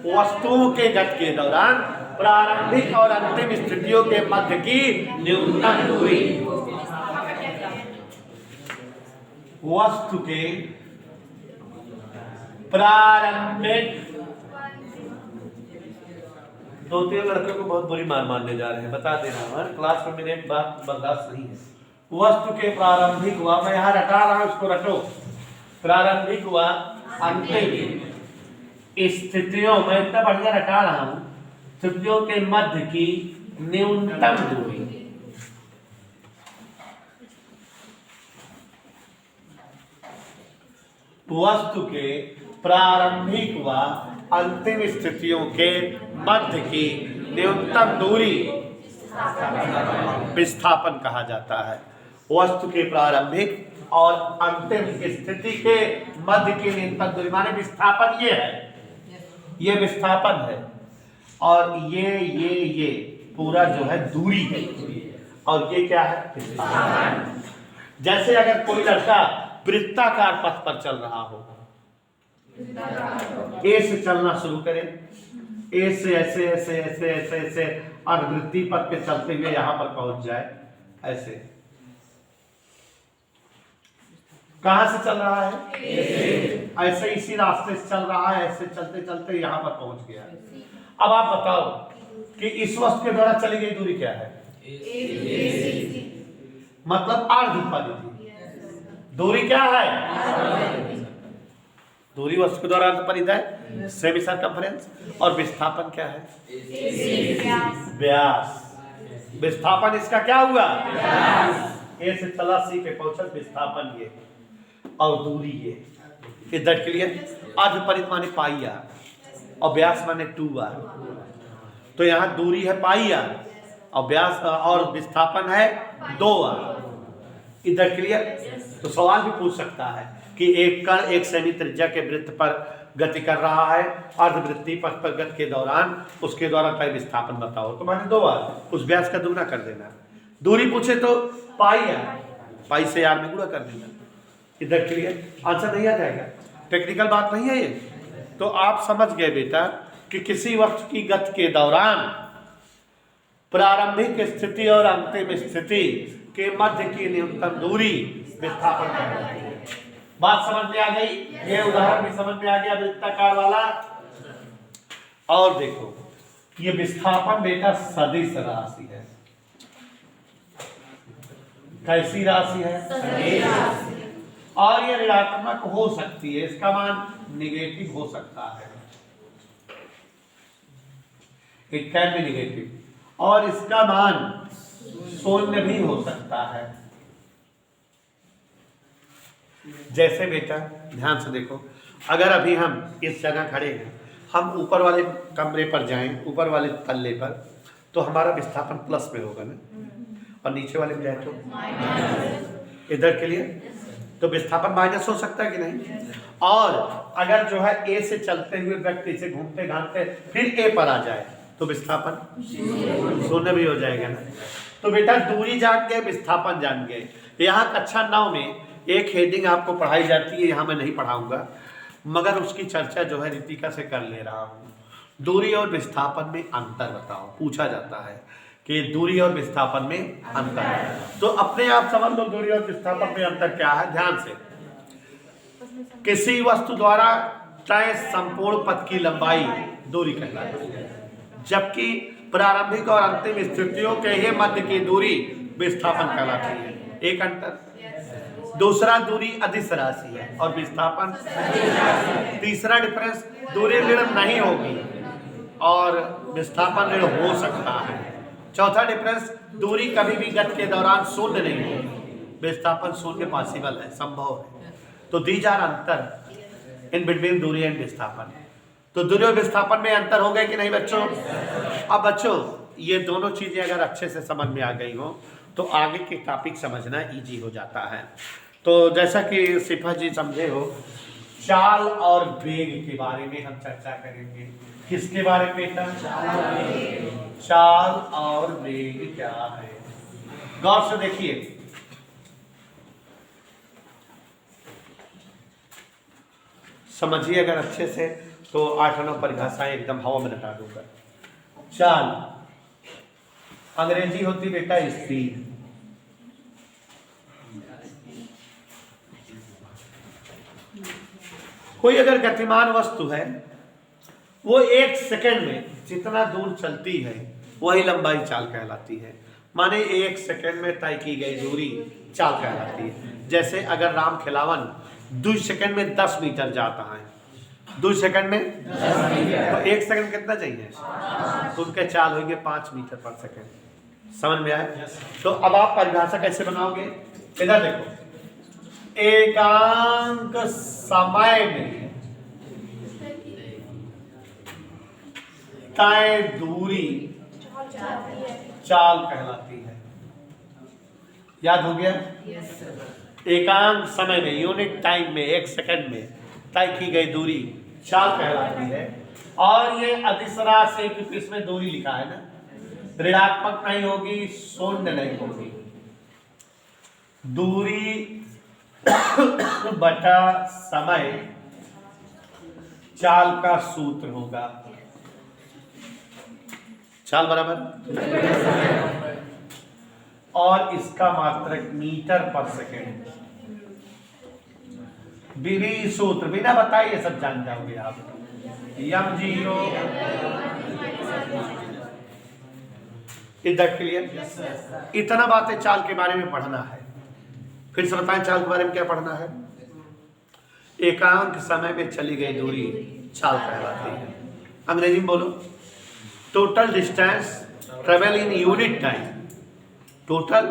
वस्तुओं के गति के दौरान प्रारंभिक और अंतिम स्थितियों के मध्य की न्यूनतम दूरी। वस्तु के प्रारंभिक, दो तीन लड़कों को बहुत बुरी मार मारने जा रहे हैं, बता दे रहा हूं, क्लास में मेरे बात बर्दाश्त नहीं है। वस्तु के प्रारंभिक हुआ, मैं यहाँ रटा रहा हूं, इसको रटो। प्रारंभिक हुआ अंतिम स्थितियों में, इतना बढ़िया रटा रहा हूं, स्थितियों के मध्य की न्यूनतम दूरी। वस्तु के प्रारंभिक व अंतिम स्थितियों के मध्य की न्यूनतम दूरी विस्थापन कहा जाता है। वस्तु के प्रारंभिक और अंतिम स्थिति के मध्य की न्यूनतम दूरी माने विस्थापन, ये है, ये विस्थापन है, और ये पूरा जो है दूरी है, और ये क्या है? विस्थापन। जैसे अगर कोई लड़का वृत्ताकार पथ पर चल रहा हो, ए से चलना शुरू करे, ए से ऐसे ऐसे ऐसे ऐसे ऐसे और वृत्ति पथ पे चलते हुए यहां पर पहुंच जाए, ऐसे कहां से चल रहा है? ऐसे इसी रास्ते से चल रहा है, ऐसे चलते चलते यहां पर पहुंच गया। अब आप बताओ कि इस वस्तु के द्वारा चली गई दूरी क्या है? मतलब अर्धपरिधि। दूरी क्या है? दूरी वस्तु के द्वारा अर्धपरिधि है, सेमी सरकमफ्रेंस, और विस्थापन क्या है? व्यास। विस्थापन इसका क्या हुआ? ए से चला सी पे पहुंचा, विस्थापन ये, और दूरी ये। इधर के लिए अर्धपरिधि माने पाई आर और व्यास माने 2r। तो यहाँ दूरी है पाई आर और व्यास और विस्थापन है 2r। इधर के लिए तो सवाल भी पूछ सकता है कि एक कण एक सेमी त्रिज्या के वृत्त पर गति कर रहा है, अर्धवृत्तीय पथ पर गति के दौरान उसके द्वारा तय विस्थापन बताओ, तो माने 2r, उस व्यास का दुगना कर देना। दूरी पूछे तो पाई आर, पाई से आर में गुणा कर देना। इधर के लिए आंसर नहीं आ जाएगा, टेक्निकल बात नहीं है ये। तो आप समझ गए बेटा कि किसी वस्तु की गति के दौरान प्रारंभिक स्थिति और अंतिम स्थिति के मध्य की न्यूनतम दूरी विस्थापन कहलाती है। बात समझ में आ गई? ये उदाहरण भी समझ में आ गया वृत्ताकार वाला। और देखो ये विस्थापन बेटा सदिश राशि है। कैसी राशि है? सदिश राशि। और ये ऋणात्मक हो सकती है, इसका मान निगेटिव हो सकता है, इट कैन बी निगेटिव, और इसका मान शून्य भी हो सकता है। जैसे बेटा ध्यान से देखो, अगर अभी हम इस जगह खड़े हैं, हम ऊपर वाले कमरे पर जाएं, ऊपर वाले तल्ले पर, तो हमारा विस्थापन प्लस में होगा ना, और नीचे वाले में जाए तो इधर के लिए तो विस्थापन माइनस हो सकता है कि नहीं। और अगर जो है ए से चलते हुए व्यक्ति से घूमते घामते फिर ए पर आ जाए तो विस्थापन शून्य भी हो जाएगा ना। तो बेटा दूरी जान गए, विस्थापन जान गए। यहाँ कक्षा 9 में एक हेडिंग आपको पढ़ाई जाती है, यहाँ मैं नहीं पढ़ाऊंगा, मगर उसकी चर्चा जो है रितिका से कर ले रहा हूँ। दूरी और विस्थापन में अंतर बताओ, पूछा जाता है कि दूरी और विस्थापन में अंतर है। तो अपने आप समझ लो दूरी और विस्थापन में अंतर क्या है। ध्यान से, किसी वस्तु द्वारा तय संपूर्ण पथ की लंबाई दूरी कहलाती है, जबकि प्रारंभिक और अंतिम स्थितियों के ही मध्य की दूरी विस्थापन कहलाती है। एक अंतर। दूसरा, दूरी अदिश राशि है और विस्थापन। तीसरा डिफरेंस, दूरी ऋण नहीं होगी और विस्थापन ऋण हो सकता है। चौथा डिफरेंस, दूरी कभी भी गति के दौरान शून्य नहीं होगी, विस्थापन शून्य पॉसिबल है, संभव है। तो दीज आर अंतर इन बिटवीन दूरी एंड विस्थापन। तो दूरी और विस्थापन में अंतर हो गए कि नहीं बच्चों। अब बच्चों ये दोनों चीजें अगर अच्छे से समझ में आ गई हो तो आगे के टॉपिक समझना इजी हो जाता है। तो जैसा कि सिफा जी समझे हो, चाल और वेग के बारे में हम चर्चा करेंगे। किसके बारे में बेटा? चाल और वेग क्या है, गौर से देखिए। समझिए अगर अच्छे से तो 8-9 परिभाषाएं एकदम हवा में लगा दूंगा। चाल अंग्रेजी होती बेटा स्पीड। कोई अगर गतिमान वस्तु है वो 1 सेकंड में जितना दूर चलती है वही लंबाई चाल कहलाती है। माने 1 सेकंड में तय की गई दूरी चाल कहलाती है। जैसे अगर राम खिलावन 2 सेकंड में 10 मीटर जाता है, 2 सेकंड में 10 मीटर, तो 1 सेकंड कितना चाहिए? तो उनके चाल होंगे 5 मीटर पर सेकंड। समझ में आया? तो अब आप परिभाषा कैसे बनाओगे? इधर देखो, एकांक समय में तय दूरी चाल कहलाती है। याद हो गया? एकांक समय में, यूनिट टाइम में, 1 सेकंड में तय की गई दूरी चाल कहलाती है। और ये अदिश राशि क्योंकि इसमें दूरी लिखा है ना, ऋणात्मक नहीं होगी, शून्य नहीं होगी। दूरी बटा समय चाल का सूत्र होगा। चाल बराबर, और इसका मात्रक मीटर पर सेकेंड। बिना सूत्र, बिना बताइए सब जान जाओगे आप। m0 इधर क्लियर। इतना बातें चाल के बारे में पढ़ना है। फिर से बताएं चाल के बारे में क्या पढ़ना है। एकांक समय में चली गई दूरी चाल कहलाती है। अंग्रेजी में बोलो, total distance travel in unit time. Total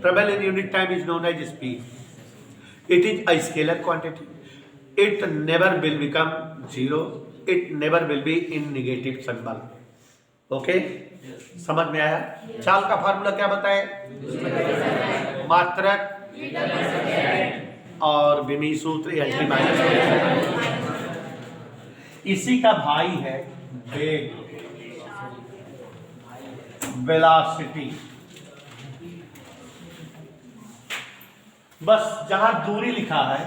travel in unit time is known as speed. It is a scalar quantity. It never will become zero. It never will be in negative symbol. Okay, समझ में आया? चाल का formula क्या बताए? मात्रक और विमी सूत्र एच माइनस। इसी का भाई है वेग, वेलोसिटी। बस जहां दूरी लिखा है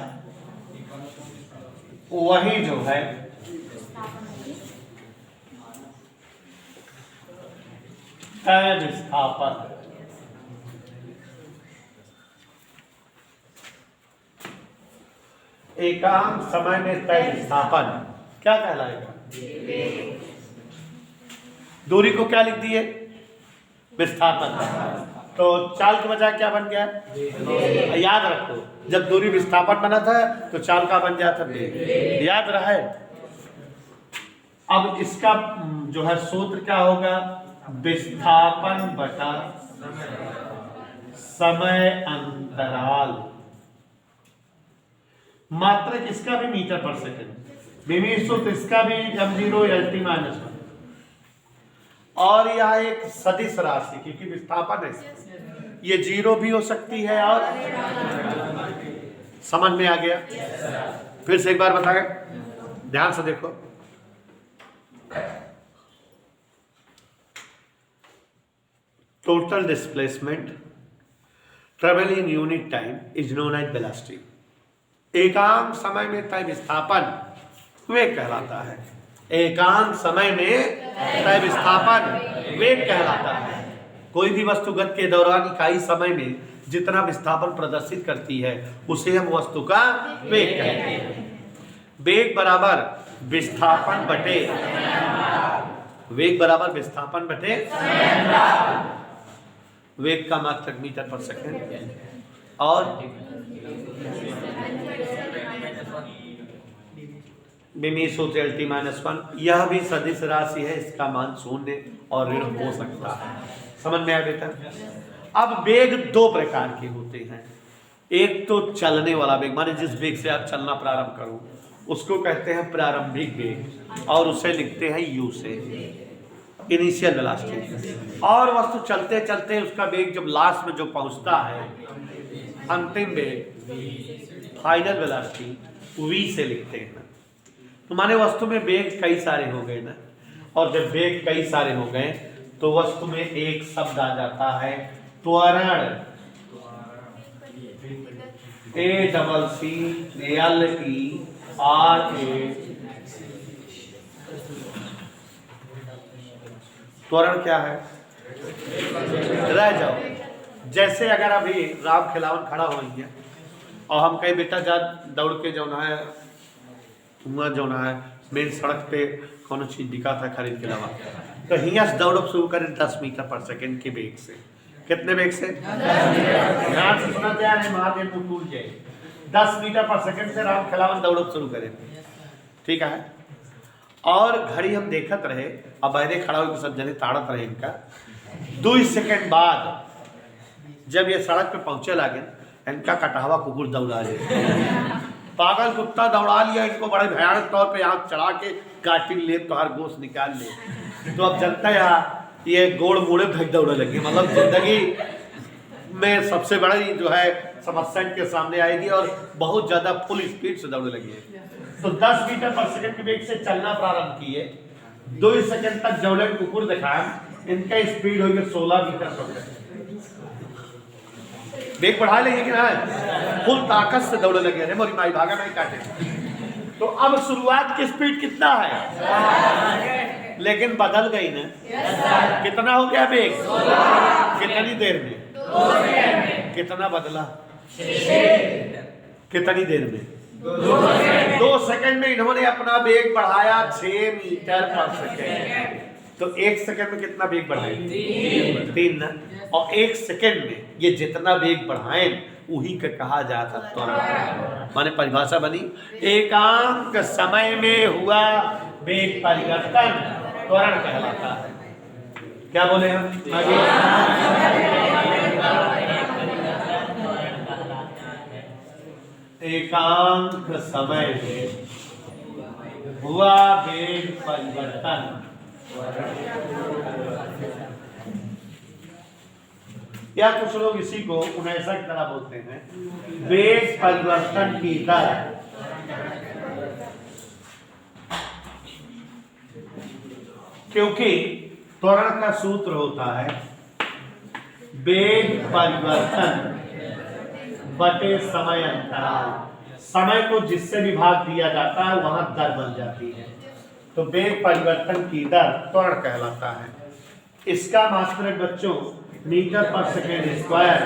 वही जो है तय विस्थापन। एकांक समय में तय विस्थापन क्या कहलाएगा? दूरी को क्या लिख दिए? विस्थापन। तो चाल के बजाय क्या बन गया? याद रखो, जब दूरी विस्थापन बना था तो चाल का बन गया था वेग। याद रहे। अब इसका जो है सूत्र क्या होगा? विस्थापन बटा समय अंतराल। मात्रक इसका भी मीटर पर सेकंड। विमी सूत्र इसका भी m0 LT माइनस 1। और यह एक सदिश राशि क्योंकि विस्थापन है, ये 0 भी हो सकती है और समझ में आ गया? फिर से एक बार बताएं, ध्यान से देखो। Total displacement travel in unit time is known as velocity. एकांक समय में तय विस्थापन वेग कहलाता है। एकांक समय में तय विस्थापन वेग कहलाता है। कोई भी वस्तुगत के दौरान इकाई समय में जितना विस्थापन प्रदर्शित करती है उसे हम वस्तु का वेग कहते हैं। वेग बराबर विस्थापन बटे वेग का मात्रक मीटर पर सेकंड और बिमी सूत्र LT -1। यह भी सदिश राशि है, इसका मान 0 और ऋण हो सकता है। समझ में आया बेटा? अब वेग 2 प्रकार के होते हैं। एक तो चलने वाला वेग, माने जिस वेग से आप चलना प्रारंभ करो उसको कहते हैं प्रारंभिक वेग, और उसे लिखते हैं U से, इनिशियल वेलोसिटी। और वस्तु चलते चलते उसका वेग जब लास्ट में जो पहुंचता है, अंतिम वेग फाइनल वेलोसिटी, V से लिखते हैं। तो माने वस्तु में वेग कई सारे हो गए ना, और जब वेग कई सारे हो गए तो वस्तु में एक शब्द आ जाता है त्वरण, ACCLERA। त्वरण क्या है? रह जाओ। जैसे अगर अभी राम खिलावन खड़ा हो है और हम कहीं बेटा जा दौड़ के जो है वहाँ जो है मेन सड़क पे कौन चीज बिका था खरीद के लावा, तो हियाँ से दौड़ शुरू करें 10 मीटर पर सेकंड के वेग से। कितने वेग से? ध्यान से सुना तैयार है, महादेव को टूट जाए। 10 मीटर पर सेकंड से राम खिलावन दौड़ शुरू करें, ठीक है। और घड़ी हम देखत रहे, अब बहरे खड़ा होकर सब जने ताड़त रहे इनका। 2 सेकंड बाद जब ये सड़क पे पहुंचे लगे, इनका कटावा कुकुर दौड़ा ले, पागल कुत्ता दौड़ा लिया इनको बड़े भयानक तौर पे आँख चढ़ा के काटिल ले, तो हर गोश्त निकाल ले। तो अब जनता यहाँ ये गोड़ मोड़े धक दौड़े लगी, मतलब जिंदगी में सबसे बड़ी जो है समस्या के सामने आएगी, और बहुत ज्यादा फुल स्पीड से दौड़ने लगी है। तो 10 मीटर पर सेकंड के वेग से चलना प्रारंभ किए, 2 सेकंड तक जौले कुकुर दिखाए, इनका स्पीड हो गया 16 मीटर पर सेकंड। वेग बढ़ा लेंगे कि ना, फुल ताकत से दौड़ने लगे, अरे मोरी माई भागा नहीं काटे। तो अब शुरुआत की स्पीड कितना है, लेकिन बदल गई ना। कितना हो गया वेग? कितनी देर में? कितना बदला? कितनी देर में? 2 सेकंड में इन्होंने अपना वेग बढ़ाया 6 मीटर पर सेकंड। तो 1 सेकंड में कितना वेग बढ़ाए? 3 ना। और 1 सेकंड में ये जितना वेग बढ़ाए वही का कहा जाता त्वरण। माने परिभाषा बनी, एकांक समय में हुआ वेग परिवर्तन त्वरण कहलाता है। क्या बोले हम? एकांक समय में हुआ वेग परिवर्तन, या कुछ लोग इसी को 19 की तरह बोलते हैं, वेग परिवर्तन की दर। क्योंकि त्वरण का सूत्र होता है वेग परिवर्तन बटे समय अंतराल। समय को जिससे विभाग दिया जाता है वहां दर बन जाती है, तो वेग परिवर्तन की दर त्वरण कहलाता है। इसका मात्रक बच्चों मीटर पर सेकेंड स्क्वायर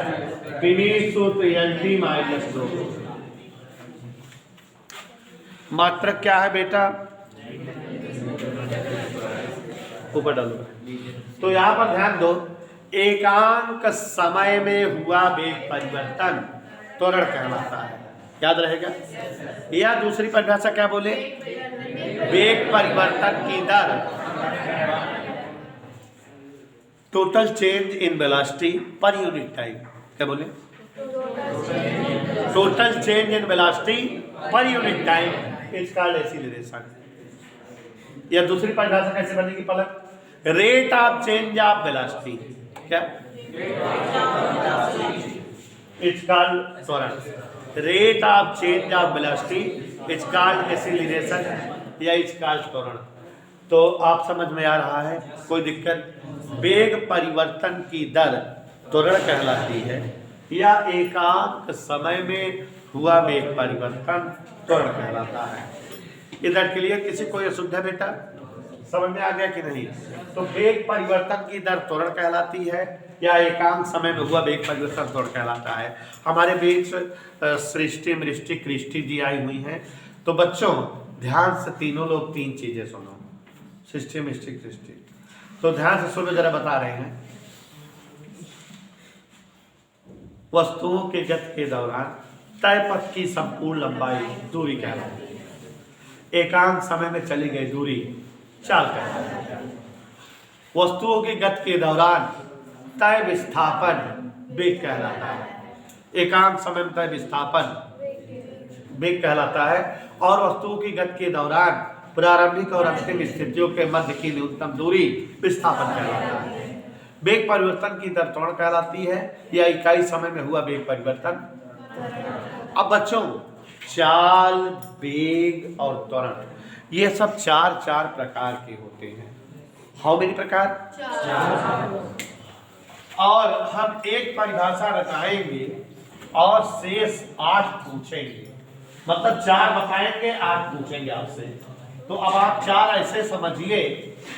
विमीत सूत्र LT -2। मात्रक क्या है बेटा? ऊपर डालो। तो यहाँ पर ध्यान दो, एकांक समय में हुआ वेग परिवर्तन त्वरण कहलाता है, याद रहेगा। या दूसरी परिभाषा क्या बोले? वेग परिवर्तन की दर, total change in velocity per unit time. क्या बोले? Total change in velocity per unit time is called acceleration. या दूसरी परिभाषा कैसे बनेगी Palak? Rate of change of velocity. क्या? It's called त्वरण. Rate of change of velocity it's called acceleration या it's called त्वरण. तो आप समझ में आ रहा है, कोई दिक्कत? वेग परिवर्तन की दर त्वरण कहलाती है या एकांक समय में हुआ वेग परिवर्तन त्वरण कहलाता है. इधर क्लियर? किसी को ये शुद्ध है बेटा? समझ में आ गया कि नहीं? तो वेग परिवर्तन की दर त्वरण कहलाती है या एकांक समय में हुआ वेग परिवर्तन त्वरण कहलाता है. हमारे बीच सृष्टि मृष्टि कृष्टि जी आई हुई हैं, तो बच्चों ध्यान से तीनों लोग तीन चीजें सुनो. सृष्टि मृष्टि कृष्टि, तो ध्यान से सुनो, जरा बता रहे हैं. वस्तुओं के गति के दौरान तय पथ की संपूर्ण लंबाई दूरी कहलाती है. एकांक समय में चली गई दूरी चाल कहलाती है. वस्तुओं की गति के दौरान तय विस्थापन वेग कहलाता है. एकांक समय में तय विस्थापन वेग कहलाता है. और वस्तुओं की गति के दौरान प्रारंभिक और अंतिम स्थितियों के मध्य की न्यूनतम दूरी विस्थापन कहलाता है. वेग परिवर्तन की दर त्वरण कहलाती है या इकाई समय में हुआ वेग परिवर्तन. अब बच्चों चाल, वेग और त्वरण ये सब चार चार प्रकार के होते हैं. हाउ मेनी प्रकार? और हम एक परिभाषा रटाएंगे और शेष 8 पूछेंगे. मतलब 4 बताएंगे, 8 पूछेंगे आपसे. तो अब आप 4 ऐसे समझिए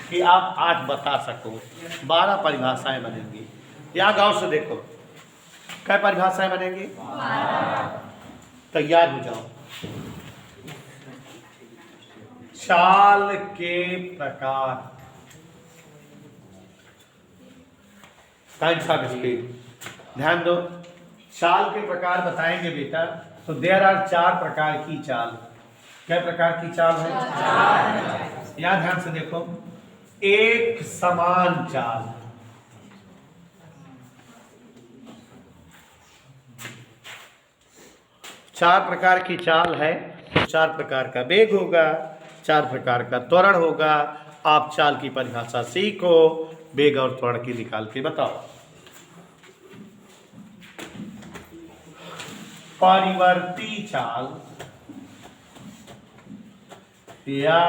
कि आप 8 बता सको. 12 परिभाषाएं बनेंगी. या गौर से देखो, क्या परिभाषाएं बनेंगी? तैयार हो जाओ. चाल के प्रकार, काइंड्स ऑफ स्पीड. ध्यान दो, चाल के प्रकार बताएंगे बेटा. तो देयर आर 4 प्रकार की चाल. क्या प्रकार की चाल है? यहाँ ध्यान से देखो. एक समान चाल, चार प्रकार की चाल है. तो 4 प्रकार का वेग होगा, 4 प्रकार का त्वरण होगा. आप चाल की परिभाषा सीखो, वेग और त्वरण की निकाल के बताओ. परिवर्ती चाल या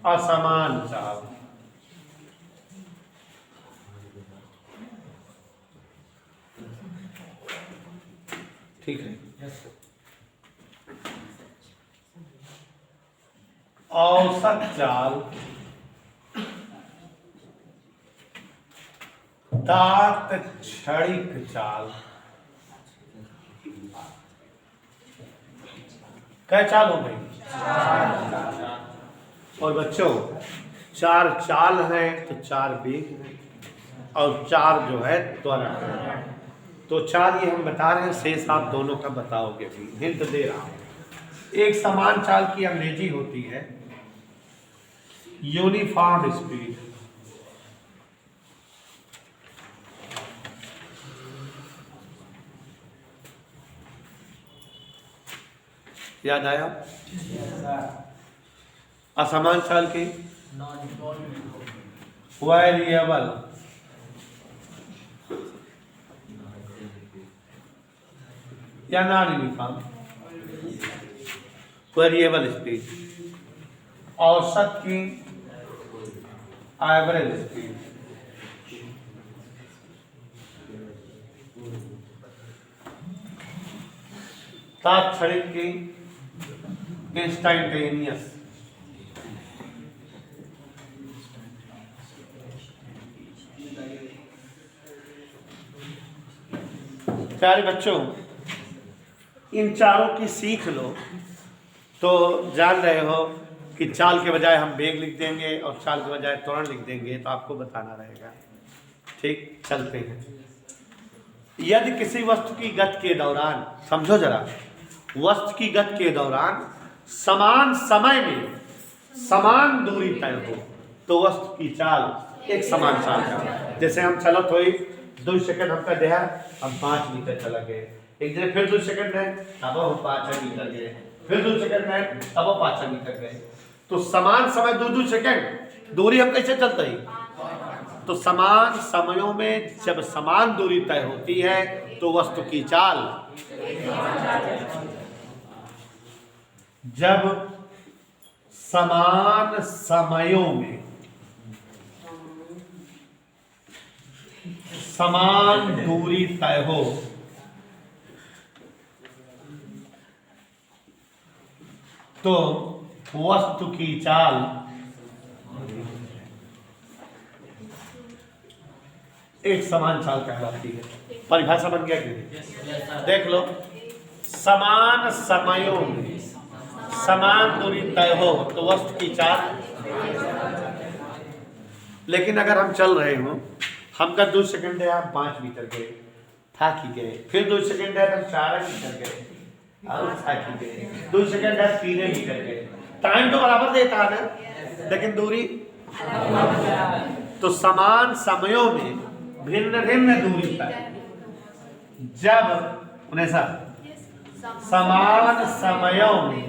असमान चाल. ठीक है. औसत चाल, तात्क्षणिक चाल. क्या चाल हो गई? और बच्चों 4 चाल है तो 4 वेग है और 4 जो है त्वरण है. तो 4 ये हम बता रहे हैं, शेष आप दोनों का बताओगे भी. हिंट दे रहा हूं. एक समान चाल की अंग्रेजी होती है यूनिफॉर्म स्पीड. याद आया? असमान चाल की वेरिएबल या नॉन यूनिफॉर्म. Variable speed. औसत की एवरेज स्पीड. तात्क्षणिक की इंस्टेंटेनियस. प्यारे बच्चों, इन चारों की सीख लो तो जान रहे हो कि चाल के बजाय हम वेग लिख देंगे और चाल के बजाय त्वरण लिख देंगे, तो आपको बताना रहेगा. ठीक, चलते हैं. यदि किसी वस्तु की गति के दौरान, समझो जरा, वस्तु की गति के दौरान समान समय में समान दूरी तय हो तो वस्तु की चाल एक समान चाल का. जैसे हम चलत हुई 2 सेकंड हमका देहा, हम 5 मीटर चला गए. एक जगह फिर 2 सेकंड में तब हम 5 मीटर गए, फिर 2 सेकंड में तब हम 5 मीटर गए. तो समान समय 2 सेकंड दूरी हम कैसे चलते ही? तो समान समयों में जब समान दूरी तय होती है तो वस्तु की चाल, जब समान समयों में समान दूरी तय हो तो वस्तु की चाल एक समान चाल कहलाती है। परिभाषा बन गया कि नहीं? देख लो, समान समयों में समान दूरी तय हो तो वस्तु की चाल। लेकिन अगर हम चल रहे हो, हमका 2 सेकंड है, आप 5 मीटर गए, थक ही गए, फिर 2 सेकंड है हम 4 मीटर गए और थक ही गए, 2 सेकंड है 3 मीटर गए, टाइम तो बराबर देता है ना, लेकिन दूरी। तो समान समयों में भिन्न भिन्न दूरी तय, जब उन्हें समान समयों में,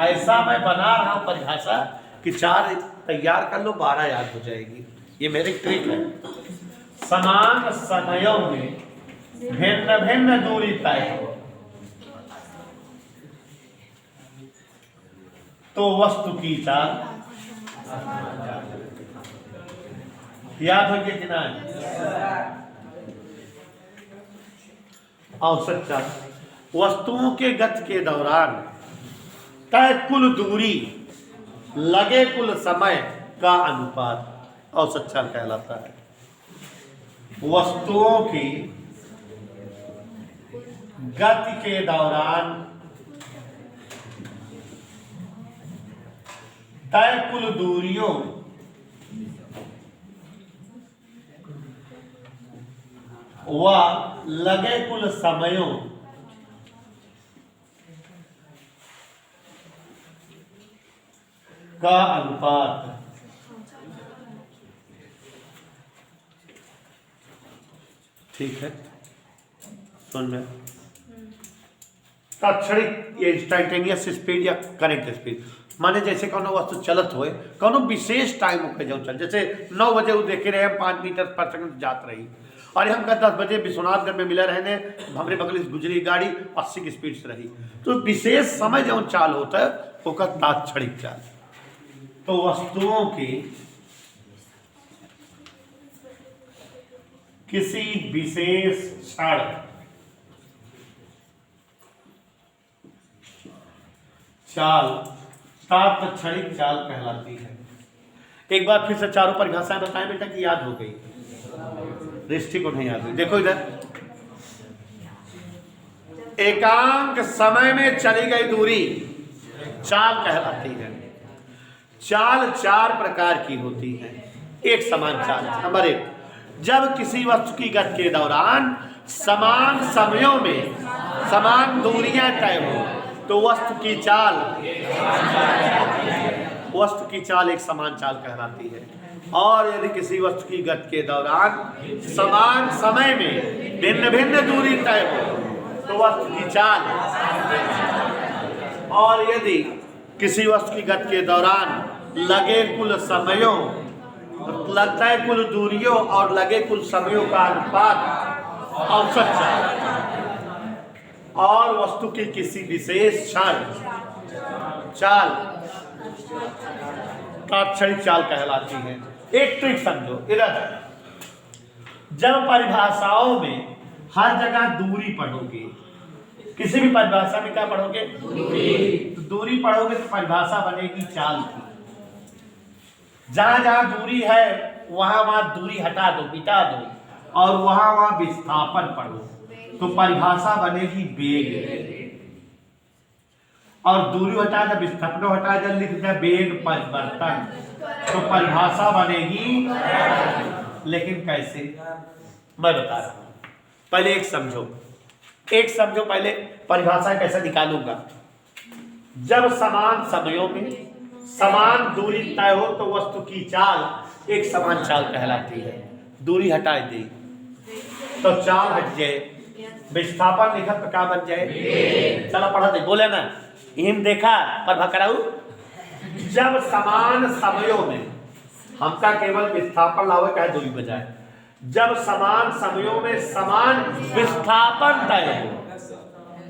ऐसा मैं बना रहा हूं परिभाषा कि 4 तैयार कर लो 12 याद हो जाएगी, ये मेरी ट्रिक है। समान समयों में भिन्न भिन्न दूरी तय हो तो वस्तु की चाल, याद हो गया कि नहीं? औसत चाल, वस्तुओं के गति के दौरान तय कुल दूरी लगे कुल समय का अनुपात औसत चाल कहलाता है। वस्तुओं की गति के दौरान तय कुल दूरियों व लगे कुल समयों का अनुपात ठीक है। सुन में तात्क्षणिक या इंस्टेंटेनियस स्पीड या करेंट स्पीड, माने जैसे कोनो वस्तु चलत होए, कोनो विशेष टाइम होके जो चल, जैसे 9 बजे वो देखे रहे हम 5 मीटर पर सेकंड जात रही, और हम 10 बजे विश्वनाथगढ़ में मिला रहने, हमरे बगल से गुजरी गाड़ी 80 की स्पीड से रही। तो विशेष समय जो चाल होता है वो का तात्क्षणिक चाल। तो वस्तुओं की किसी विशेष क्षण चाल तात्क्षणिक चाल कहलाती है। एक बार फिर से चारों परिभाषाएं बताएं बेटा कि याद हो गई, दृष्टि को नहीं याद हुई। देखो इधर, एकांक समय में चली गई दूरी चाल कहलाती है। चाल 4 प्रकार की होती है। एक समान चाल, नंबर 1, जब किसी वस्तु की गति के दौरान समान समयों में समान दूरियां तय हो तो वस्तु की चाल एक समान चाल कहलाती है। और यदि किसी वस्तु की गति के दौरान समान समय में भिन्न भिन्न दूरी तय हो तो वस्तु की चाल। और यदि किसी वस्तु की गति के दौरान लगे कुल समयों, तय कुल दूरियों और लगे कुल समयों का अनुपात औसत चाल। और वस्तु की किसी विशेष क्षण चाल तात्क्षणिक चाल कहलाती है। एक ट्रिक समझो इधर, जब परिभाषाओं में हर जगह दूरी पढ़ोगे, किसी भी परिभाषा में क्या पढ़ोगे? दूरी। तो दूरी पढ़ोगे तो परिभाषा बनेगी चाल की। जहां जहां दूरी है वहां वहां दूरी हटा दो, मिटा दो, और वहां वहां विस्थापन पढ़ो तो परिभाषा बनेगी वेग। और दूरी हटा दे, विस्थापन हटा दे, लिख दे वेग परिवर्तन, तो परिभाषा बनेगी। लेकिन कैसे, मैं बता रहा हूं। पहले एक समझो पहले परिभाषा कैसे निकालूंगा। जब समान समयों में समान दूरी तय हो तो वस्तु की चाल एक समान चाल कहलाती है। दूरी हटा दी तो चाल हट जाए, विस्थापन लिखा तो क्या बन जाए? चलो पढ़ा दे, बोले ना हिम देखा पर भकराऊ। जब समान समयों में हमका केवल विस्थापन लावे का दूरी बजाय। जब समान समयों में समान विस्थापन तय हो,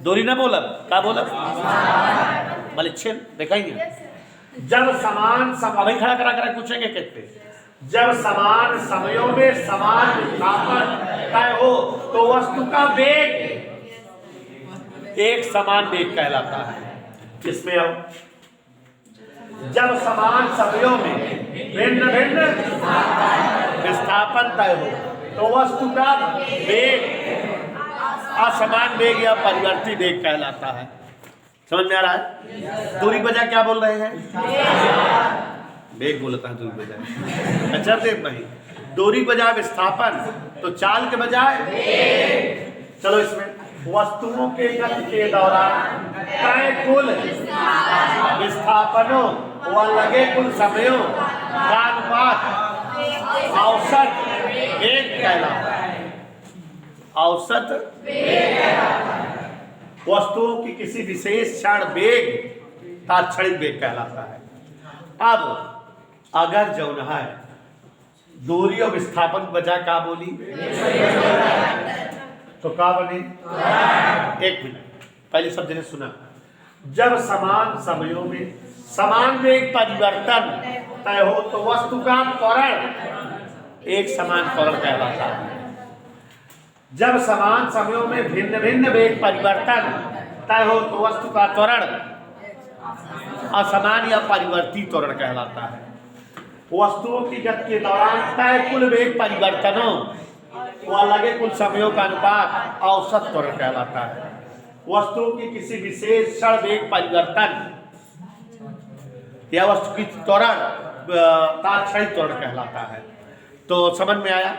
दूरी ना बोलब का बोलब मलिच्छिन देखेंगे। जब समान अभी खड़ा करा पूछेंगे कहते, जब समान समयों में समान विस्थापन तय हो तो वस्तु का वेग एक समान वेग कहलाता है। किसमें हो? जब समान समयों में भिन्न भिन्न विस्थापन तय हो तो वस्तु का वेग असमान वेग या परिवर्ती वेग कहलाता है। समझ में आ रहा है? दूरी बजाय क्या बोल रहे हैं? वेग बोलता है दूरी बजाय। अच्छा देव नहीं, दूरी बजाय विस्थापन तो चाल के बजाय। चलो इसमें वस्तुओं के गति के दौरान तय कुल विस्थापनों व लगे कुल समयों का अनुपात औसत वेग कहलाता है। औसत वस्तुओं की किसी विशेष क्षण वेग तात्क्षणिक वेग कहलाता है। अब अगर जौन है दूरी और विस्थापन बजा का बोली तो का बने? एक मिनट पहले सब जने सुना। जब समान समयों में समान वेग परिवर्तन तय हो तो वस्तु का त्वरण एक समान त्वरण कहलाता है। जब समान समयों में भिन्न भिन्न वेग परिवर्तन तय हो तो वस्तु का त्वरण असमान या परिवर्ती त्वरण कहलाता है। वस्तुओं की गति के दौरान तय कुल वेग परिवर्तनों व लगे कुल समयों का अनुपात औसत त्वरण कहलाता है। वस्तुओं की किसी विशेष क्षण वेग परिवर्तन या वस्तु की त्वरण तात्क्षणिक त्वरण कहलाता है। तो समझ में आया?